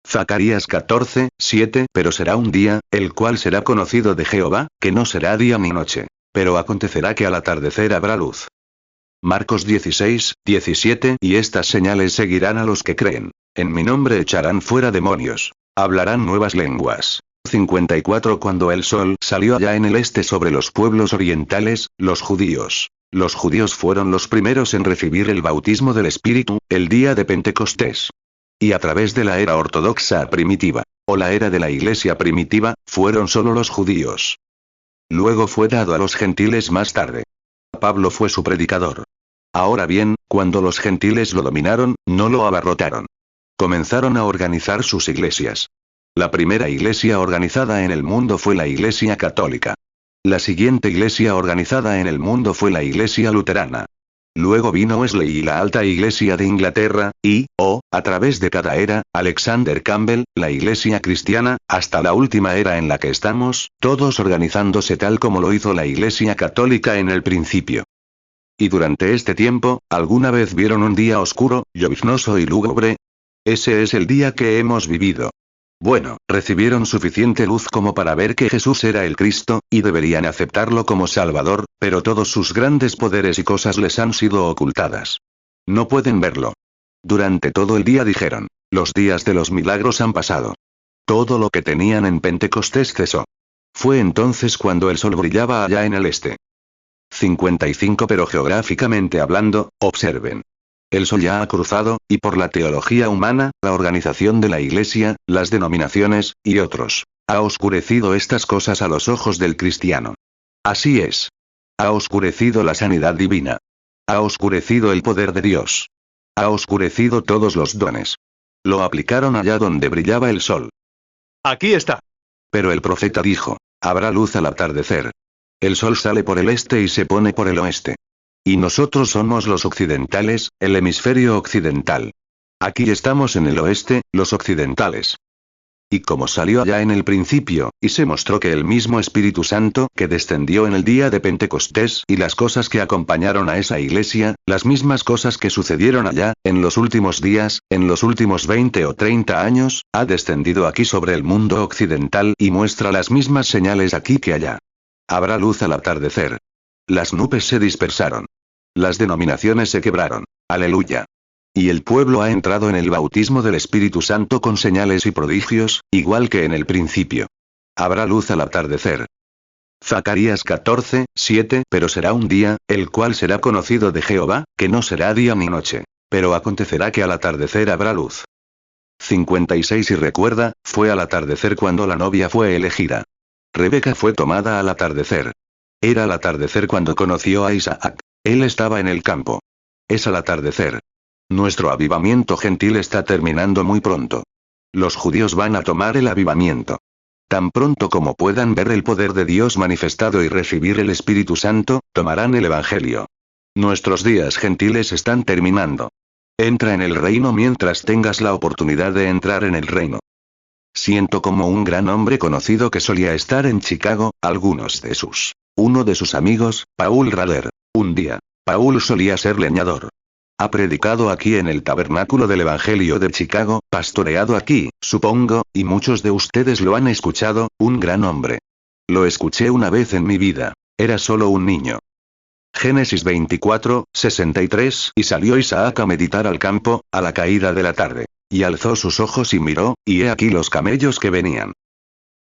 Zacarías 14, 7. Pero será un día, el cual será conocido de Jehová, que no será día ni noche. Pero acontecerá que al atardecer habrá luz. Marcos 16, 17. Y estas señales seguirán a los que creen. En mi nombre echarán fuera demonios. Hablarán nuevas lenguas. 54. Cuando el sol salió allá en el este sobre los pueblos orientales, los judíos. Los judíos fueron los primeros en recibir el bautismo del Espíritu, el día de Pentecostés. Y a través de la era ortodoxa primitiva, o la era de la iglesia primitiva, fueron solo los judíos. Luego fue dado a los gentiles más tarde. Pablo fue su predicador. Ahora bien, cuando los gentiles lo dominaron, no lo abarrotaron. Comenzaron a organizar sus iglesias. La primera iglesia organizada en el mundo fue la Iglesia Católica. La siguiente iglesia organizada en el mundo fue la Iglesia Luterana. Luego vino Wesley y la Alta Iglesia de Inglaterra, y, a través de cada era, Alexander Campbell, la Iglesia Cristiana, hasta la última era en la que estamos, todos organizándose tal como lo hizo la Iglesia Católica en el principio. Y durante este tiempo, ¿alguna vez vieron un día oscuro, lloviznoso y lúgubre? Ese es el día que hemos vivido. Bueno, recibieron suficiente luz como para ver que Jesús era el Cristo, y deberían aceptarlo como Salvador, pero todos sus grandes poderes y cosas les han sido ocultadas. No pueden verlo. Durante todo el día dijeron, los días de los milagros han pasado. Todo lo que tenían en Pentecostés cesó. Fue entonces cuando el sol brillaba allá en el este. 55. Pero geográficamente hablando, observen. El sol ya ha cruzado, y por la teología humana, la organización de la iglesia, las denominaciones, y otros, ha oscurecido estas cosas a los ojos del cristiano. Así es. Ha oscurecido la sanidad divina. Ha oscurecido el poder de Dios. Ha oscurecido todos los dones. Lo aplicaron allá donde brillaba el sol. Aquí está. Pero el profeta dijo, habrá luz al atardecer. El sol sale por el este y se pone por el oeste. Y nosotros somos los occidentales, el hemisferio occidental. Aquí estamos en el oeste, los occidentales. Y como salió allá en el principio, y se mostró que el mismo Espíritu Santo que descendió en el día de Pentecostés y las cosas que acompañaron a esa iglesia, las mismas cosas que sucedieron allá, en los últimos días, en los últimos 20 o 30 años, ha descendido aquí sobre el mundo occidental y muestra las mismas señales aquí que allá. Habrá luz al atardecer. Las nubes se dispersaron. Las denominaciones se quebraron. Aleluya. Y el pueblo ha entrado en el bautismo del Espíritu Santo con señales y prodigios, igual que en el principio. Habrá luz al atardecer. Zacarías 14, 7. Pero será un día, el cual será conocido de Jehová, que no será día ni noche. Pero acontecerá que al atardecer habrá luz. 56. Y recuerda, fue al atardecer cuando la novia fue elegida. Rebeca fue tomada al atardecer. Era al atardecer cuando conoció a Isaac. Él estaba en el campo. Es al atardecer. Nuestro avivamiento gentil está terminando muy pronto. Los judíos van a tomar el avivamiento. Tan pronto como puedan ver el poder de Dios manifestado y recibir el Espíritu Santo, tomarán el Evangelio. Nuestros días gentiles están terminando. Entra en el reino mientras tengas la oportunidad de entrar en el reino. Siento como un gran hombre conocido que solía estar en Chicago, uno de sus amigos, Paul Rader. Un día, Paul solía ser leñador. Ha predicado aquí en el Tabernáculo del Evangelio de Chicago, pastoreado aquí, supongo, y muchos de ustedes lo han escuchado, un gran hombre. Lo escuché una vez en mi vida. Era solo un niño. Génesis 24, 63. Y salió Isaac a meditar al campo, a la caída de la tarde. Y alzó sus ojos y miró, y he aquí los camellos que venían.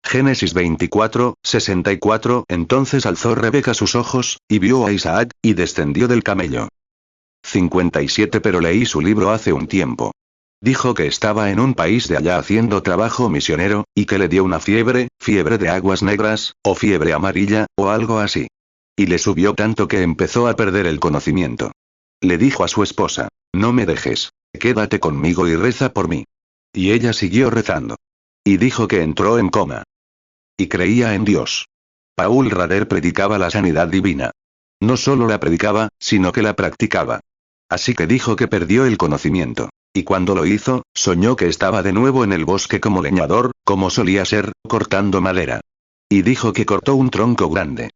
Génesis 24, 64. Entonces alzó Rebeca sus ojos, y vio a Isaac, y descendió del camello. 57. Pero leí su libro hace un tiempo. Dijo que estaba en un país de allá haciendo trabajo misionero, y que le dio una fiebre de aguas negras, o fiebre amarilla, o algo así. Y le subió tanto que empezó a perder el conocimiento. Le dijo a su esposa, no me dejes, quédate conmigo y reza por mí. Y ella siguió rezando. Y dijo que entró en coma. Y creía en Dios. Paul Rader predicaba la sanidad divina. No solo la predicaba, sino que la practicaba. Así que dijo que perdió el conocimiento. Y cuando lo hizo, soñó que estaba de nuevo en el bosque como leñador, como solía ser, cortando madera. Y dijo que cortó un tronco grande.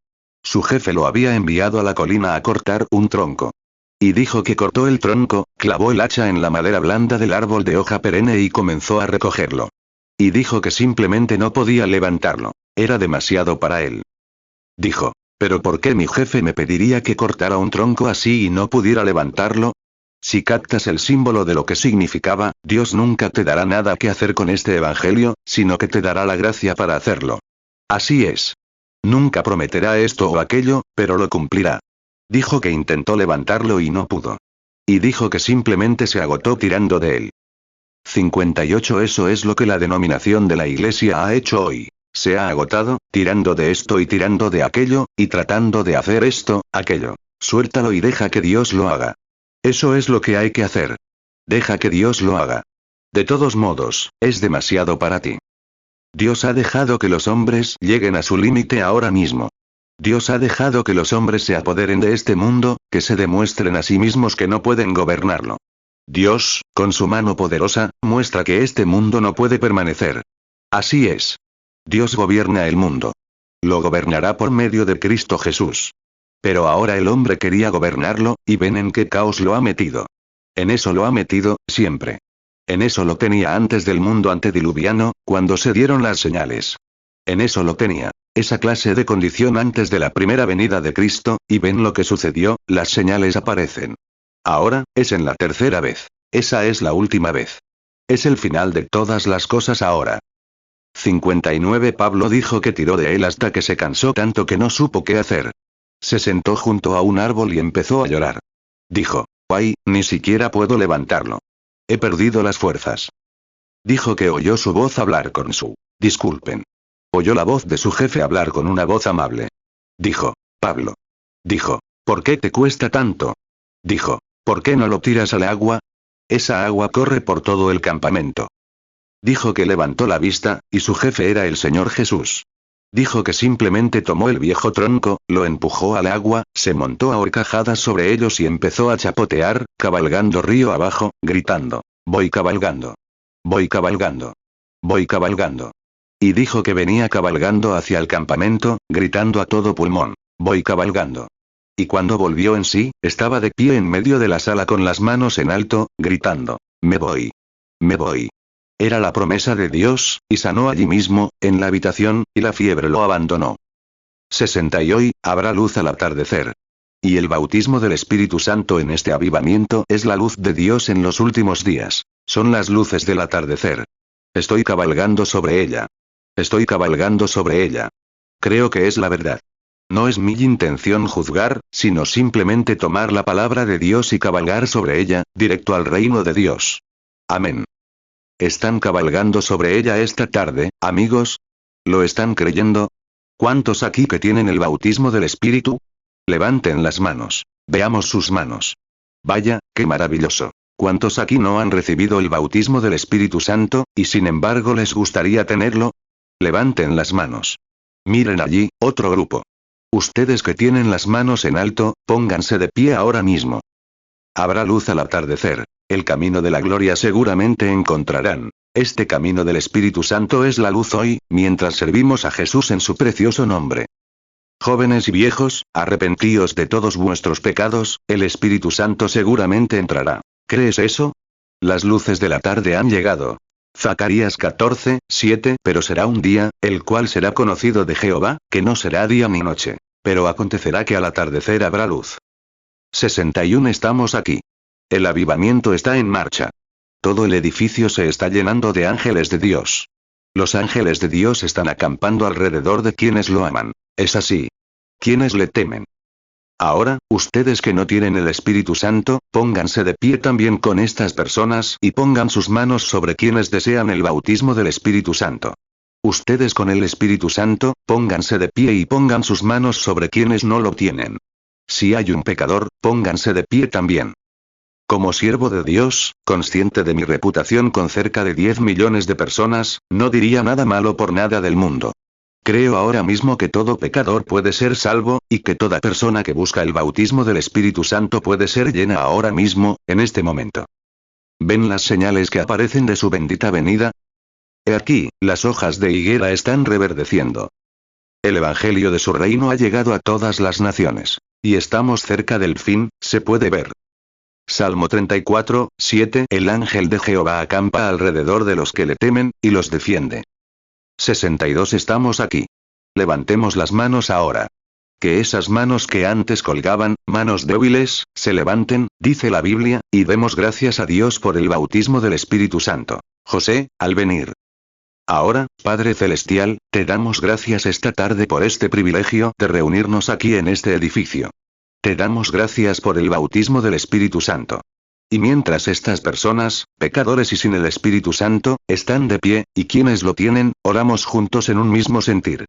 Su jefe lo había enviado a la colina a cortar un tronco. Y dijo que cortó el tronco, clavó el hacha en la madera blanda del árbol de hoja perenne y comenzó a recogerlo. Y dijo que simplemente no podía levantarlo. Era demasiado para él. Dijo, ¿pero por qué mi jefe me pediría que cortara un tronco así y no pudiera levantarlo? Si captas el símbolo de lo que significaba, Dios nunca te dará nada que hacer con este evangelio, sino que te dará la gracia para hacerlo. Así es. Nunca prometerá esto o aquello, pero lo cumplirá. Dijo que intentó levantarlo y no pudo. Y dijo que simplemente se agotó tirando de él. 58 Eso es lo que la denominación de la Iglesia ha hecho hoy. Se ha agotado, tirando de esto y tirando de aquello, y tratando de hacer esto, aquello. Suéltalo y deja que Dios lo haga. Eso es lo que hay que hacer. Deja que Dios lo haga. De todos modos, es demasiado para ti. Dios ha dejado que los hombres lleguen a su límite ahora mismo. Dios ha dejado que los hombres se apoderen de este mundo, que se demuestren a sí mismos que no pueden gobernarlo. Dios, con su mano poderosa, muestra que este mundo no puede permanecer. Así es. Dios gobierna el mundo. Lo gobernará por medio de Cristo Jesús. Pero ahora el hombre quería gobernarlo, y ven en qué caos lo ha metido. En eso lo ha metido, siempre. En eso lo tenía antes del mundo antediluviano, cuando se dieron las señales. En eso lo tenía. Esa clase de condición antes de la primera venida de Cristo, y ven lo que sucedió, las señales aparecen. Ahora, es en la tercera vez. Esa es la última vez. Es el final de todas las cosas ahora. 59 Pablo dijo que tiró de él hasta que se cansó tanto que no supo qué hacer. Se sentó junto a un árbol y empezó a llorar. Dijo, ay, ni siquiera puedo levantarlo. He perdido las fuerzas. Dijo que oyó su voz hablar con su, disculpen. Oyó la voz de su jefe hablar con una voz amable. Dijo, Pablo. Dijo, ¿por qué te cuesta tanto? Dijo, ¿por qué no lo tiras al agua? Esa agua corre por todo el campamento. Dijo que levantó la vista, y su jefe era el Señor Jesús. Dijo que simplemente tomó el viejo tronco, lo empujó al agua, se montó a horcajadas sobre ellos y empezó a chapotear, cabalgando río abajo, gritando, voy cabalgando. Voy cabalgando. Voy cabalgando. Y dijo que venía cabalgando hacia el campamento, gritando a todo pulmón, voy cabalgando. Y cuando volvió en sí, estaba de pie en medio de la sala con las manos en alto, gritando, me voy. Me voy. Era la promesa de Dios, y sanó allí mismo, en la habitación, y la fiebre lo abandonó. 60 Y hoy, habrá luz al atardecer. Y el bautismo del Espíritu Santo en este avivamiento es la luz de Dios en los últimos días. Son las luces del atardecer. Estoy cabalgando sobre ella. Estoy cabalgando sobre ella. Creo que es la verdad. No es mi intención juzgar, sino simplemente tomar la palabra de Dios y cabalgar sobre ella, directo al reino de Dios. Amén. ¿Están cabalgando sobre ella esta tarde, amigos? ¿Lo están creyendo? ¿Cuántos aquí que tienen el bautismo del Espíritu? Levanten las manos. Veamos sus manos. Vaya, qué maravilloso. ¿Cuántos aquí no han recibido el bautismo del Espíritu Santo, y sin embargo les gustaría tenerlo? Levanten las manos. Miren allí, otro grupo. Ustedes que tienen las manos en alto, pónganse de pie ahora mismo. Habrá luz al atardecer. El camino de la gloria seguramente encontrarán. Este camino del Espíritu Santo es la luz hoy, mientras servimos a Jesús en su precioso nombre. Jóvenes y viejos, arrepentíos de todos vuestros pecados, el Espíritu Santo seguramente entrará. ¿Crees eso? Las luces de la tarde han llegado. Zacarías 14, 7 Pero será un día, el cual será conocido de Jehová, que no será día ni noche. Pero acontecerá que al atardecer habrá luz. 61 Estamos aquí. El avivamiento está en marcha. Todo el edificio se está llenando de ángeles de Dios. Los ángeles de Dios están acampando alrededor de quienes lo aman. Es así. Quienes le temen. Ahora, ustedes que no tienen el Espíritu Santo, pónganse de pie también con estas personas y pongan sus manos sobre quienes desean el bautismo del Espíritu Santo. Ustedes con el Espíritu Santo, pónganse de pie y pongan sus manos sobre quienes no lo tienen. Si hay un pecador, pónganse de pie también. Como siervo de Dios, consciente de mi reputación con cerca de 10 millones de personas, no diría nada malo por nada del mundo. Creo ahora mismo que todo pecador puede ser salvo, y que toda persona que busca el bautismo del Espíritu Santo puede ser llena ahora mismo, en este momento. ¿Ven las señales que aparecen de su bendita venida? He aquí, las hojas de higuera están reverdeciendo. El evangelio de su reino ha llegado a todas las naciones. Y estamos cerca del fin, se puede ver. Salmo 34, 7. El ángel de Jehová acampa alrededor de los que le temen, y los defiende. 62. Estamos aquí. Levantemos las manos ahora. Que esas manos que antes colgaban, manos débiles, se levanten, dice la Biblia, y demos gracias a Dios por el bautismo del Espíritu Santo. José, al venir. Ahora, Padre Celestial, te damos gracias esta tarde por este privilegio de reunirnos aquí en este edificio. Te damos gracias por el bautismo del Espíritu Santo. Y mientras estas personas, pecadores y sin el Espíritu Santo, están de pie, y quienes lo tienen, oramos juntos en un mismo sentir.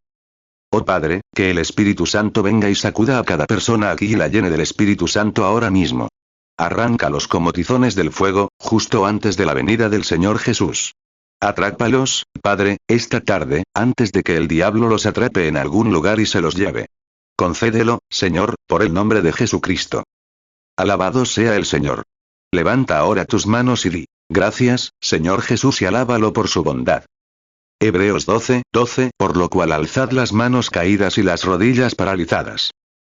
Oh Padre, que el Espíritu Santo venga y sacuda a cada persona aquí y la llene del Espíritu Santo ahora mismo. Arráncalos como tizones del fuego, justo antes de la venida del Señor Jesús. Atrápalos, Padre, esta tarde, antes de que el diablo los atrape en algún lugar y se los lleve. Concédelo, Señor, por el nombre de Jesucristo. Alabado sea el Señor. Levanta ahora tus manos y di, gracias, Señor Jesús, y alábalo por su bondad. Hebreos 12, 12. Por lo cual alzad las manos caídas y las rodillas paralizadas.